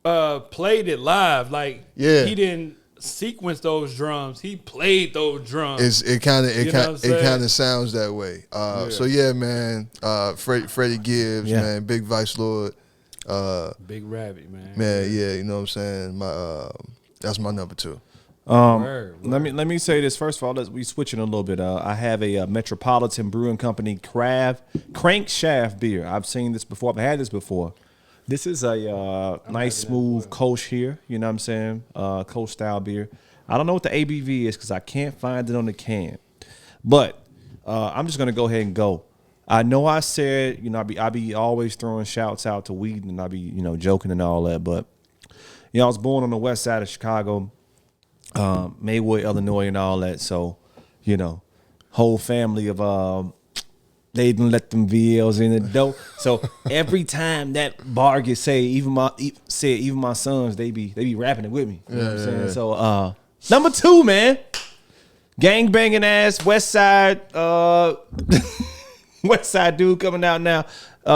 played it live. Like he didn't sequence those drums. He played those drums. It kind of sounds that way. So yeah, man. Freddie Gibbs, man. Big Vice Lord. Big Rabbit, man. Man, yeah, you know what I'm saying. That's my number two. Word. Let me say this first of all. We switching a little bit. I have a Metropolitan Brewing Company Krankshaft beer. I've seen this before. I've had this before. This is a nice, smooth Kölsch here. You know what I'm saying? Kölsch style beer. I don't know what the ABV is because I can't find it on the can. But I'm just gonna go ahead and go. I know I said, you know, I be always throwing shouts out to Wheaton and I be, you know, joking and all that. But you know, I was born on the west side of Chicago, Maywood, Illinois, and all that. So, you know, whole family of they didn't let them VLs in the dough. So every time that bar gets said, even my sons, they be rapping it with me. You know what I'm saying? Yeah. So number 2, man. Gang banging ass West Side West Side dude coming out now.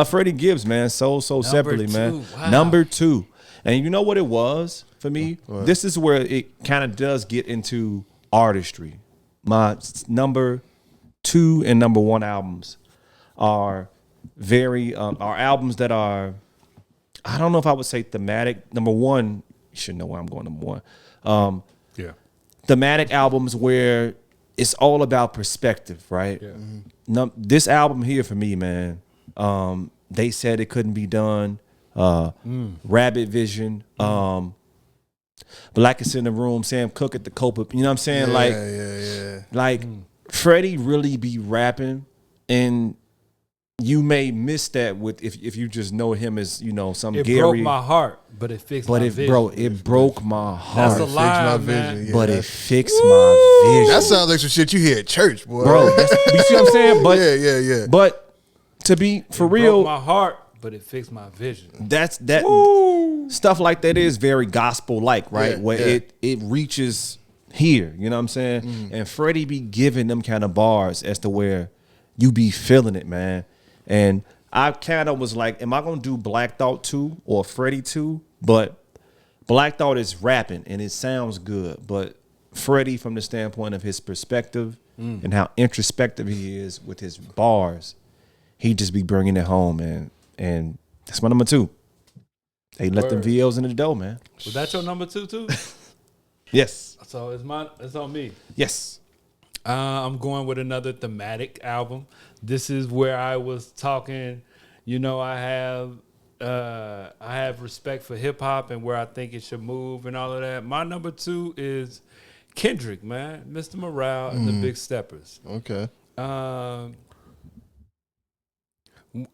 Freddie Gibbs, man. So separately, man. Wow. Number 2. And you know what it was for me? What? This is where it kind of does get into artistry. My number 2 and number 1 albums are very are albums that are, I don't know if I would say thematic. Number 1, you should know where I'm going. Number 1, yeah, thematic albums where it's all about perspective, right? Yeah. Mm-hmm. This album here for me, man. They said it couldn't be done. Rabbit Vision. Black is in the Room. Sam Cooke at the Copa. You know what I'm saying? Like Freddie really be rapping, and you may miss that with if you just know him as, you know, some it Gary. It broke my heart, but it fixed my vision. Bro, it broke my heart. That's a lie, man. But it fixed my vision. That sounds like some shit you hear at church, boy. Bro, you see what I'm saying? But yeah. But to be for it real, broke my heart, but it fixed my vision. That stuff like that is very gospel like, right? Where it reaches here, you know what I'm saying? And Freddie be giving them kind of bars as to where you be feeling it, man. And I kind of was like, am I going to do Black Thought 2 or Freddie 2? But Black Thought is rapping and it sounds good. But Freddie, from the standpoint of his perspective and how introspective he is with his bars, he just be bringing it home, man. And that's my number 2. They let them VLs in the dough, man. Was that your number 2 too? Yes. So it's on me. Yes. I'm going with another thematic album. This is where I was talking, you know, I have respect for hip hop and where I think it should move and all of that. My number 2 is Kendrick, man, Mr. Morale and the Big Steppers. Okay.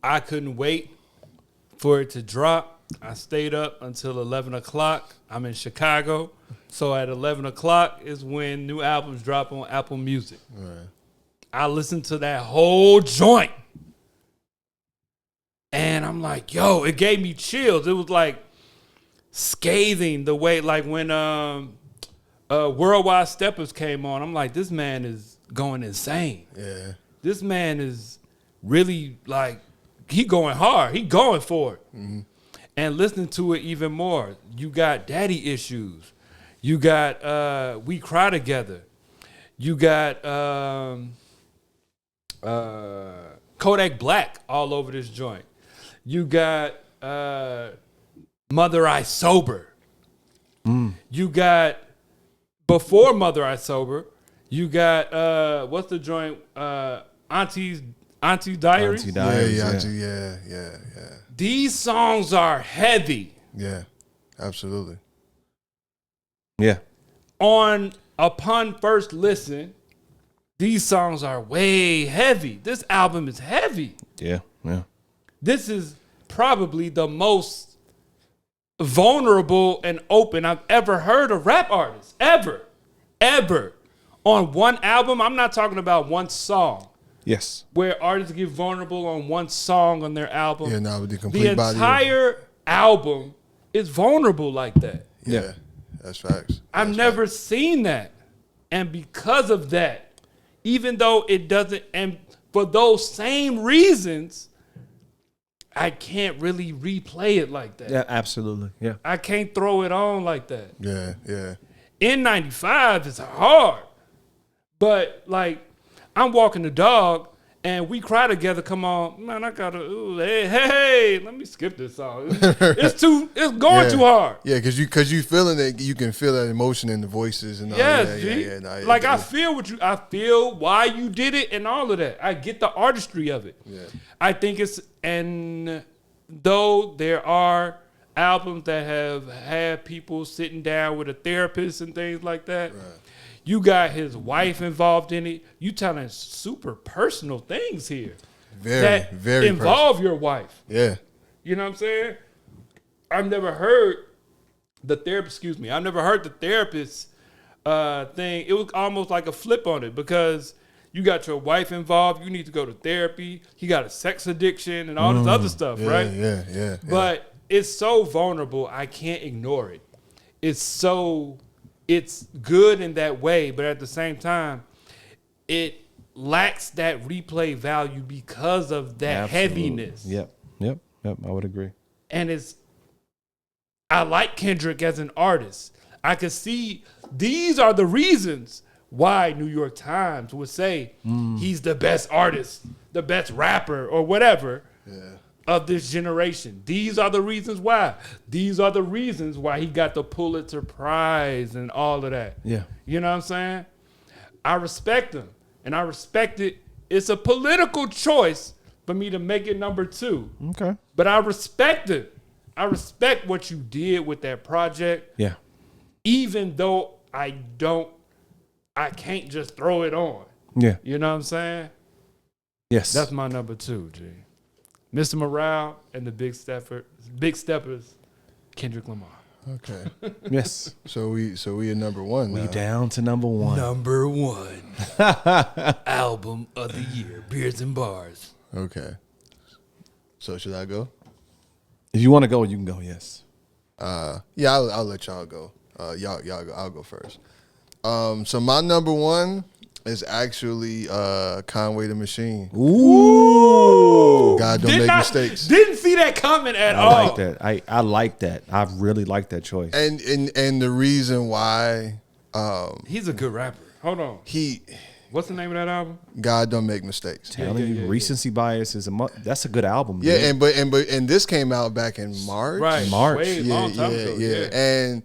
I couldn't wait for it to drop. I stayed up until 11 o'clock. I'm in Chicago. So at 11 o'clock is when new albums drop on Apple Music. Right. I listened to that whole joint. And I'm like, yo, it gave me chills. It was like scathing the way, like when Worldwide Steppers came on. I'm like, this man is going insane. Yeah. This man is really like, he going hard. He going for it. Mm-hmm. And listening to it even more, you got Daddy Issues. You got We Cry Together. You got Kodak Black all over this joint. You got Mother I Sober. You got before Mother I Sober, you got what's the joint? Auntie Diaries? Auntie Diaries. Yeah. These songs are heavy. Yeah, absolutely. Yeah. Upon first listen, these songs are way heavy. This album is heavy. Yeah. This is probably the most vulnerable and open I've ever heard a rap artist. Ever. On one album, I'm not talking about one song. Yes. Where artists get vulnerable on one song on their album. Yeah, no, with the complete body. The entire album is vulnerable like that. Yeah. That's facts. I've never seen that. And because of that, even though it doesn't, and for those same reasons, I can't really replay it like that. Yeah, absolutely. Yeah. I can't throw it on like that. Yeah. N95 is hard. But like, I'm walking the dog and We Cry Together. Come on, man, I gotta, hey, let me skip this song. It's going too hard. Yeah, cause you feeling it, you can feel that emotion in the voices and all that. Yeah. No, I feel why you did it and all of that. I get the artistry of it. Yeah. I think it's, and though there are albums that have had people sitting down with a therapist and things like that. Right. You got his wife involved in it. You telling super personal things here. Very involve your wife. Yeah. You know what I'm saying? I've never heard the therapist thing. It was almost like a flip on it because you got your wife involved. You need to go to therapy. He got a sex addiction and all this other stuff, right? Yeah. But it's so vulnerable. I can't ignore it. It's good in that way, but at the same time, it lacks that replay value because of that heaviness. Yep. I would agree. And I like Kendrick as an artist. I could see these are the reasons why New York Times would say he's the best artist, the best rapper, or whatever of this generation. These are the reasons why. These are the reasons why he got the Pulitzer Prize and all of that. Yeah. You know what I'm saying? I respect him, and I respect it. It's a political choice for me to make it number 2. Okay. But I respect it. I respect what you did with that project. Yeah. Even though I can't just throw it on. Yeah. You know what I'm saying? Yes. That's my number 2, G. Mr. Morale and the Big Steppers, Kendrick Lamar. Okay. Yes. So we at number 1 now. We down to number 1. Number 1. Album of the year, BEERZ BARZ. Okay. So should I go? If you want to go, you can go, yes. Yeah, I'll let y'all go. Y'all go. I'll go first. So my number 1 is actually Conway the Machine. Ooh. God don't make mistakes. Didn't see that comment at all. I like that. I like that. I really like that choice. And the reason why he's a good rapper. Hold on. What's the name of that album? God Don't Make Mistakes. Telling you, recency bias is that's a good album. Yeah, dude. and this came out back in March. Right, March. Way long time ago. Yeah. And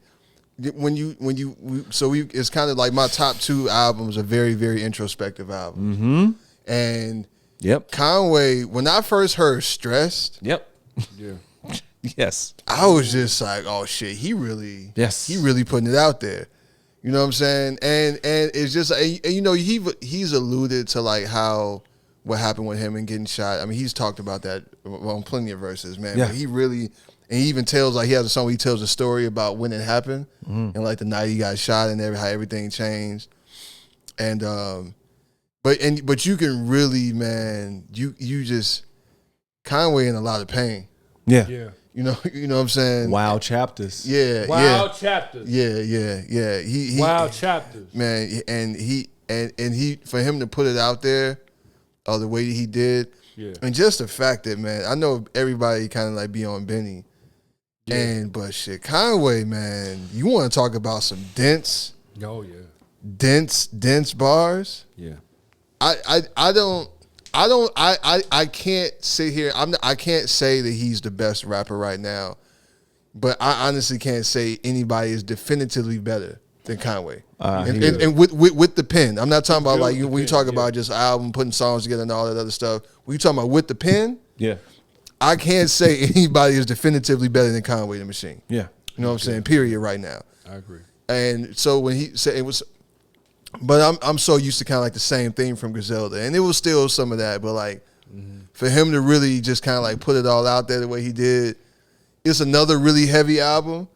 it's kind of like my top 2 albums are very, very introspective albums. Mm-hmm. And yep, Conway, when I first heard Stressed, yep, Yeah. yes, I was just like, oh shit, he really putting it out there. You know what I'm saying? And it's just, and you know, he's alluded to like what happened with him and getting shot. I mean, he's talked about that on plenty of verses, man. Yeah. But he even tells, like, he has a song where he tells a story about when it happened and like the night he got shot and how everything changed. And but you can really, man, you just Conway in a lot of pain. yeah. You know what I'm saying? Wild chapters. Yeah, Wild chapters. Yeah. He Wild chapters. Man, and he for him to put it out there, the way that he did, and just the fact that, man, I know everybody kind of like be on Benny, but shit, Conway, man, you want to talk about some dense bars? Yeah. I can't sit here. I can't say that he's the best rapper right now, but I honestly can't say anybody is definitively better than Conway. And with the pen, I'm not talking about like when you talk about just album putting songs together and all that other stuff. When you talking about with the pen, I can't say anybody is definitively better than Conway the Machine. Yeah, you know what I'm saying. Period. Right now, I agree. And so when he said it was. But I'm so used to kind of like the same thing from Griselda, and it was still some of that. But like for him to really just kind of like put it all out there the way he did, it's another really heavy album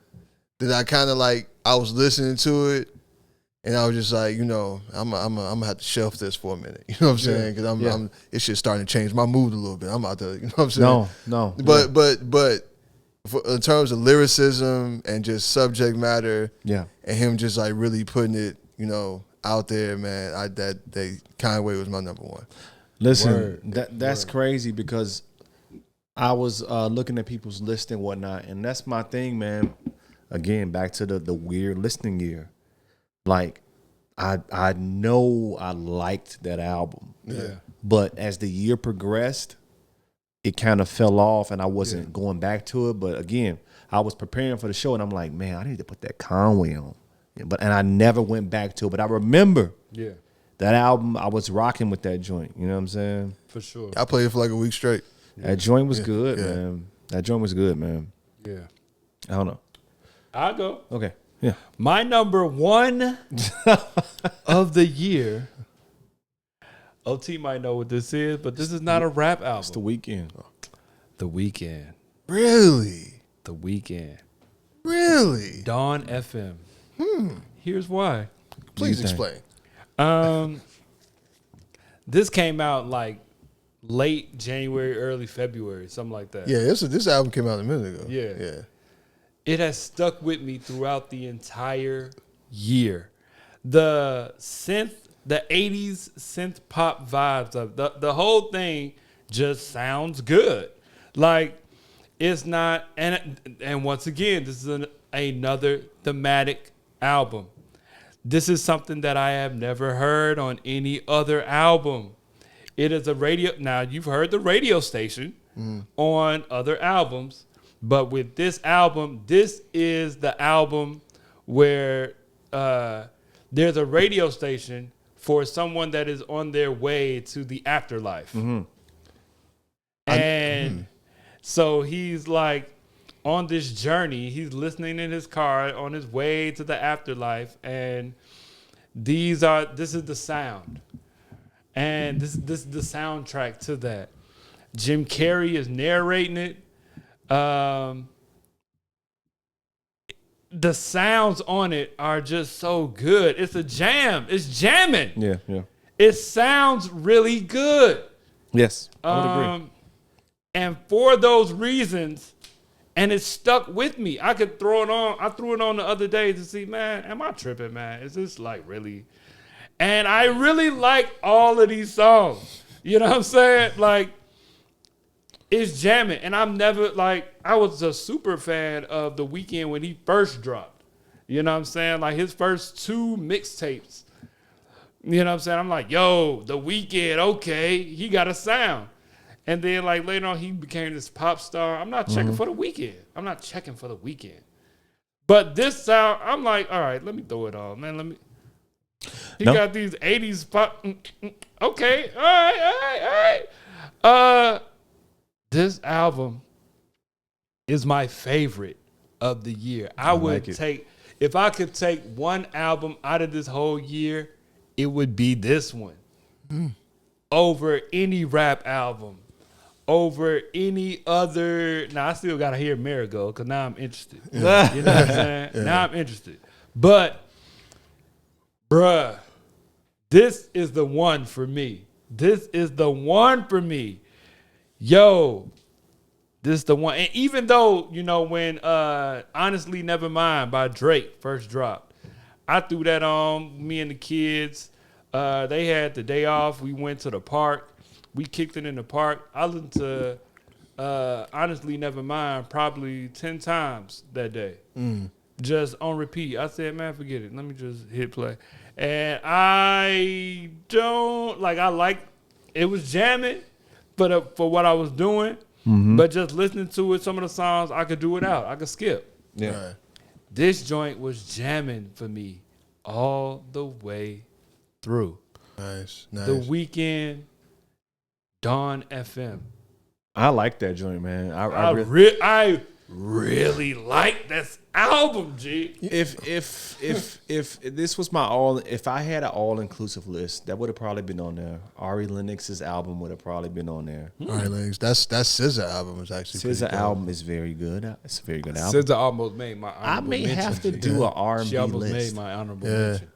that I kind of like. I was listening to it, and I was just like, you know, I'm gonna have to shelf this for a minute. You know what I'm saying? Because it's just starting to change my mood a little bit. I'm out there. You know what I'm saying? No. But in terms of lyricism and just subject matter, and him just like really putting it, you know, out there, man. Conway was my number 1. Listen, that's crazy because I was looking at people's list and whatnot, and that's my thing, man. Again, back to the weird listening year. Like, I know I liked that album, but as the year progressed, it kind of fell off, and I wasn't going back to it. But again, I was preparing for the show, and I'm like, man, I need to put that Conway on. And I never went back to it. But I remember that album, I was rocking with that joint. You know what I'm saying? For sure. I played it for like a week straight. That joint was good, man. That joint was good, man. Yeah. I don't know. I'll go. Okay. Yeah. My number one of the year. OT might know what this is, but this is not a rap album. It's The Weeknd. The Weeknd. Really? The Weeknd. Really? Dawn FM. Here's why. Please think? explain. This came out like late January, early February, something like that. Yeah, this album came out a minute ago. Yeah. Yeah. It has stuck with me throughout the entire year. The synth, the 80s synth pop vibes of the whole thing just sounds good. Like it's not, and once again, this is another thematic album. This is something that I have never heard on any other album. It is a radio. Now you've heard the radio station on other albums. But with this album, this is the album where there's a radio station for someone that is on their way to the afterlife. And so he's like on this journey. He's listening in his car on his way to the afterlife. And this is the sound. And this is the soundtrack to that. Jim Carrey is narrating it. The sounds on it are just so good. It's a jam. It's jamming. Yeah, yeah. It sounds really good. Yes, I would agree. And for those reasons, and it stuck with me. I could throw it on. I threw it on the other day to see, man, am I tripping, man? Is this like really? And I really like all of these songs. You know what I'm saying? Like, it's jamming. And I'm never, like, I was a super fan of The Weeknd when he first dropped. You know what I'm saying? Like, his first 2 mixtapes. You know what I'm saying? I'm like, yo, The Weeknd, okay, he got a sound. And then, like, later on, he became this pop star. I'm not checking for The Weeknd. I'm not checking for The Weeknd. But this sound, I'm like, all right, let me throw it on, man. He got these 80s pop. Okay, all right. This album is my favorite of the year. I would take, if I could take one album out of this whole year, it would be this one. Over any rap album, over any other. Now, I still got to hear Marigold because now I'm interested. Yeah. You know what I'm saying? Yeah. Now I'm interested. But, bruh, this is the one for me. This is the one for me. Yo, this is the one. And even though, you know, when Honestly Nevermind by Drake first dropped, I threw that on, me and the kids. They had the day off. We went to the park. We kicked it in the park. I listened to Honestly Nevermind probably 10 times that day. Just on repeat. I said, man, forget it. Let me just hit play. And I don't, like, it was jamming for what I was doing. But just listening to it, some of the songs, I could do it out. I could skip. Yeah. Right. This joint was jamming for me all the way through. Nice. The Weeknd, Dawn FM. I like that joint, man. I really like this album, G. If this was my if I had an all inclusive list, that would have probably been on there. Ari Lennox's album would have probably been on there. All right, Lennox. That SZA album is actually SZA pretty album is very good. It's a very good album. SZA almost made my honorable I may mention, have to G. do an R&B She almost list. made my honorable mention.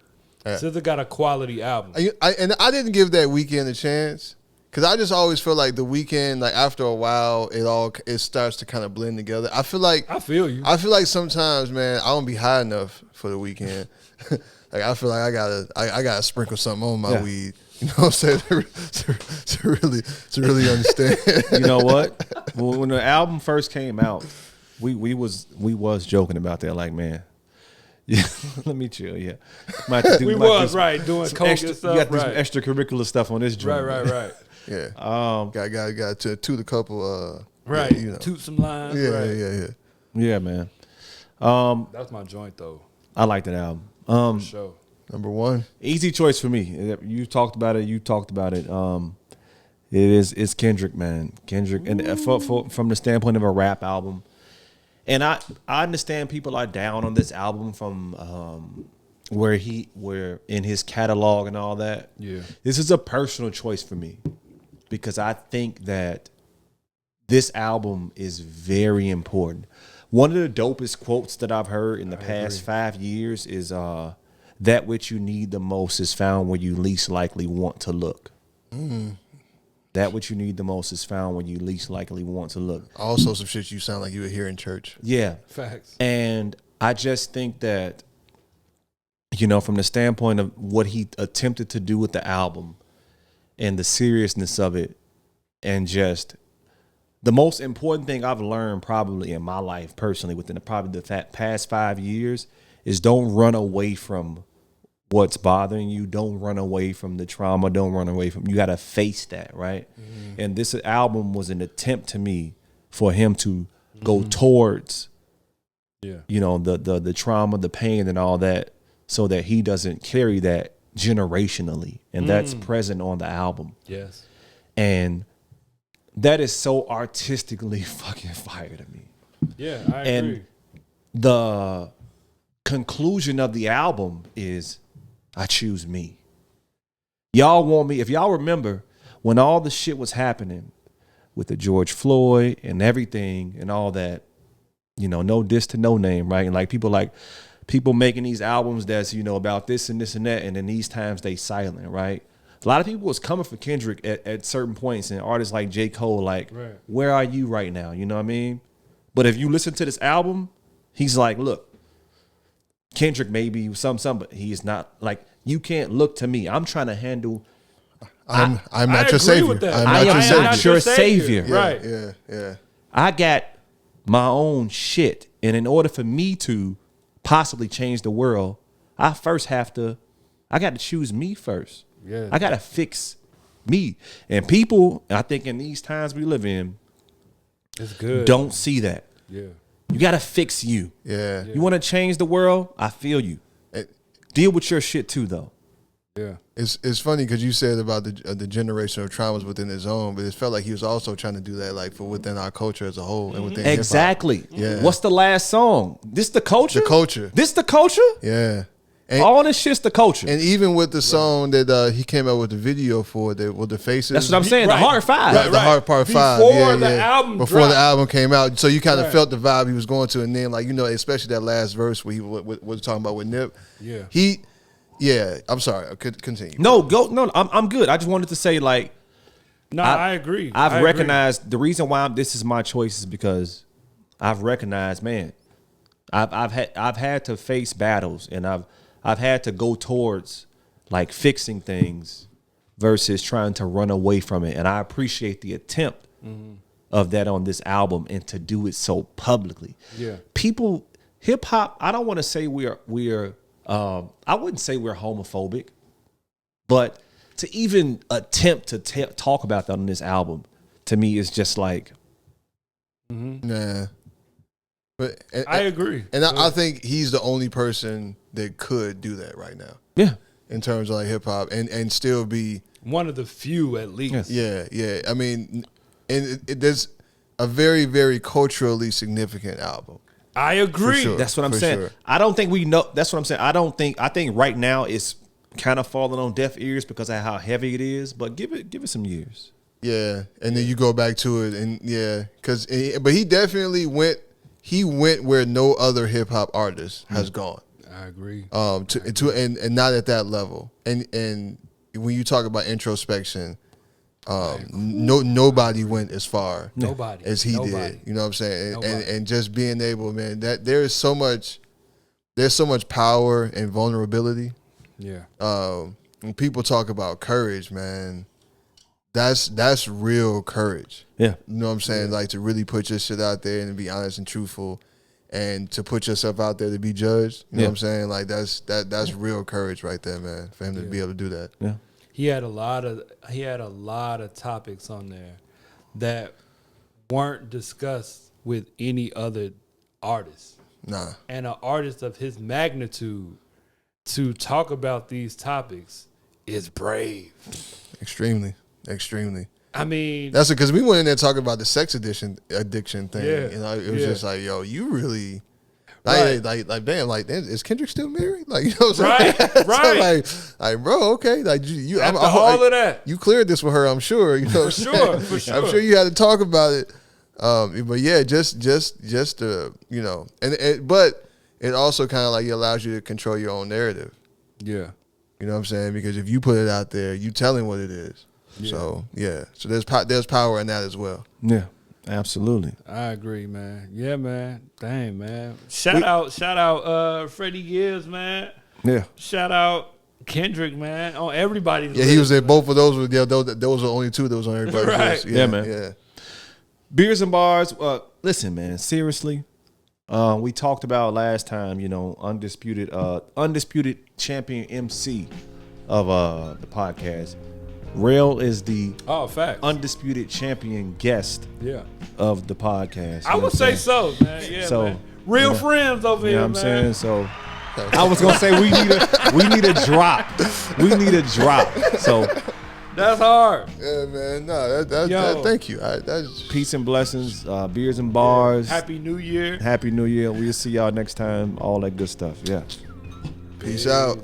Yeah. SZA got a quality album. And I didn't give that Weeknd a chance because I just always feel like the Weeknd, like after a while, it starts to kind of blend together. I feel you. I feel like sometimes, man, I don't be high enough for the Weeknd. Like I feel like I gotta sprinkle something on my weed. You know what I'm saying? to really understand. You know what? When the album first came out, we was joking about that. Like, man, yeah, let me chill. Yeah, doing coke and stuff. You got this extracurricular stuff on this joint. Right. Yeah. Got to toot a couple. Right. You know. Toot some lines. Yeah, right. Yeah, man. That's my joint though. I like that album. For sure. Number one. Easy choice for me. You talked about it. It's Kendrick, man. Kendrick, and from the standpoint of a rap album, and I understand people are down on this album from where in his catalog and all that. Yeah. This is a personal choice for me because I think that this album is very important. One of the dopest quotes that I've heard in the past 5 years is that which you need the most is found where you least likely want to look. That which you need the most is found when you least likely want to look. Also, some shit you sound like you would hear in church. Yeah. Facts. And I just think that, you know, from the standpoint of what he attempted to do with the album and the seriousness of it, and just the most important thing I've learned probably in my life personally within the past 5 years is don't run away from what's bothering you. Don't run away from the trauma. Don't run away from, you got to face that, right? And this album was an attempt to me for him to go towards, you know, the trauma, the pain and all that, so that he doesn't carry that generationally. And that's present on the album. Yes. And that is so artistically fucking fire to me. Yeah, I agree. And the conclusion of the album is, I choose me. Y'all want me, if y'all remember when all the shit was happening with the George Floyd and everything and all that, you know, no diss to no name, right? And like people making these albums that's, you know, about this and this and that, and then these times they silent, right? A lot of people was coming for Kendrick at certain points, and artists like J. Cole, like, where are you right now? You know what I mean? But if you listen to this album, he's like, look, Kendrick may be some, but he is not, like, you can't look to me. I'm trying to handle. I'm not your savior. I am not your savior. Right. Yeah. I got my own shit. And in order for me to possibly change the world, I got to choose me first. Yeah. I got to fix me. And people, I think in these times we live in, It's good. don't see that. Yeah. You got to fix you. Yeah. You want to change the world? I feel you. Deal with your shit too, though. Yeah. It's funny because you said about the generational traumas within his own, but it felt like he was also trying to do that, like, for within our culture as a whole and within Exactly. hip-hop. Yeah. What's the last song? This the culture? The culture. This the culture? Yeah. And, All this shit's the culture. and even with the song that he came out with the video for, with the faces. That's what I'm saying. Right. The Hard Five. The Hard Part 5. Before the album Before dropped. the album came out. So you kind of Right. felt the vibe he was going to. And then, like, you know, especially that last verse where he was talking about with Nip. Yeah. I'm sorry. Continue. No, go. No, I'm good. I just wanted to say, like, No, I agree. I've recognized the reason why this is my choice is because I've recognized, man, I've had to face battles, and I've had to go towards, like, fixing things versus trying to run away from it. And I appreciate the attempt of that on this album, and to do it so publicly. Yeah. People, hip hop, I don't want to say we're I wouldn't say we're homophobic, but to even attempt to talk about that on this album, to me, is just like, Nah. But I agree. And I think he's the only person that could do that right now. yeah, In terms of, like, hip hop and still be. One of the few, at least. Yeah. I mean, and there's a very, very culturally significant album. I agree. sure. that's what I'm For saying. sure. I don't think we know. That's what I'm saying. I think right now it's kind of falling on deaf ears because of how heavy it is. But give it some years. Yeah, and then you go back to it, and but he definitely went. He went where no other hip hop artist has gone. I agree. And not at that level. And when you talk about introspection, nobody went as far Nobody. as he Nobody. did. You know what I'm saying? Nobody. And just being able, man, that there's so much power and vulnerability. Yeah. When people talk about courage, man, that's real courage. Yeah, You know what I'm saying? Like, to really put your shit out there and be honest and truthful, and to put yourself out there to be judged. You know what I'm saying? Like, that's real courage right there, man. For him to be able to do that. yeah. He had a lot of topics on there that weren't discussed with any other artist. Nah. And an artist of his magnitude to talk about these topics is brave. Extremely. I mean, That's it, because we went in there talking about the sex addiction thing. Yeah. You know, it was just like, yo, you really. Right. Like, damn, like, is Kendrick still married? Like, you know what I'm saying? Right, right. So like, bro, okay, like, you, after all of that, you cleared this with her, I'm sure. You know, for sure. I'm sure you had to talk about it. But yeah, just you know, but it also kind of like allows you to control your own narrative. Yeah. You know what I'm saying? Because if you put it out there, you telling what it is. Yeah. So yeah, so there's power in that as well. Yeah, absolutely. I agree, man. Yeah, man. Dang, man. Shout out, Freddie Gibbs, man. Yeah. Shout out Kendrick, man. On everybody's Yeah, list, he was there. man. Both of those were those are only two that was on everybody's Right. list. Yeah, man. Yeah. Beers and bars. Listen, man. Seriously, we talked about last time. You know, undisputed champion MC of the podcast. Rell is the facts. undisputed champion guest Yeah. of the podcast. I would say so, man. Yeah, So, man. Real you know, friends over You know here, what I'm man. saying? So I was gonna say we need a drop. We need a drop. So That's hard. Yeah, man. No, Yo. that thank you. That's peace and blessings. Beers and bars. Happy New Year. Happy New Year. We'll see y'all next time. All that good stuff. Yeah. peace out.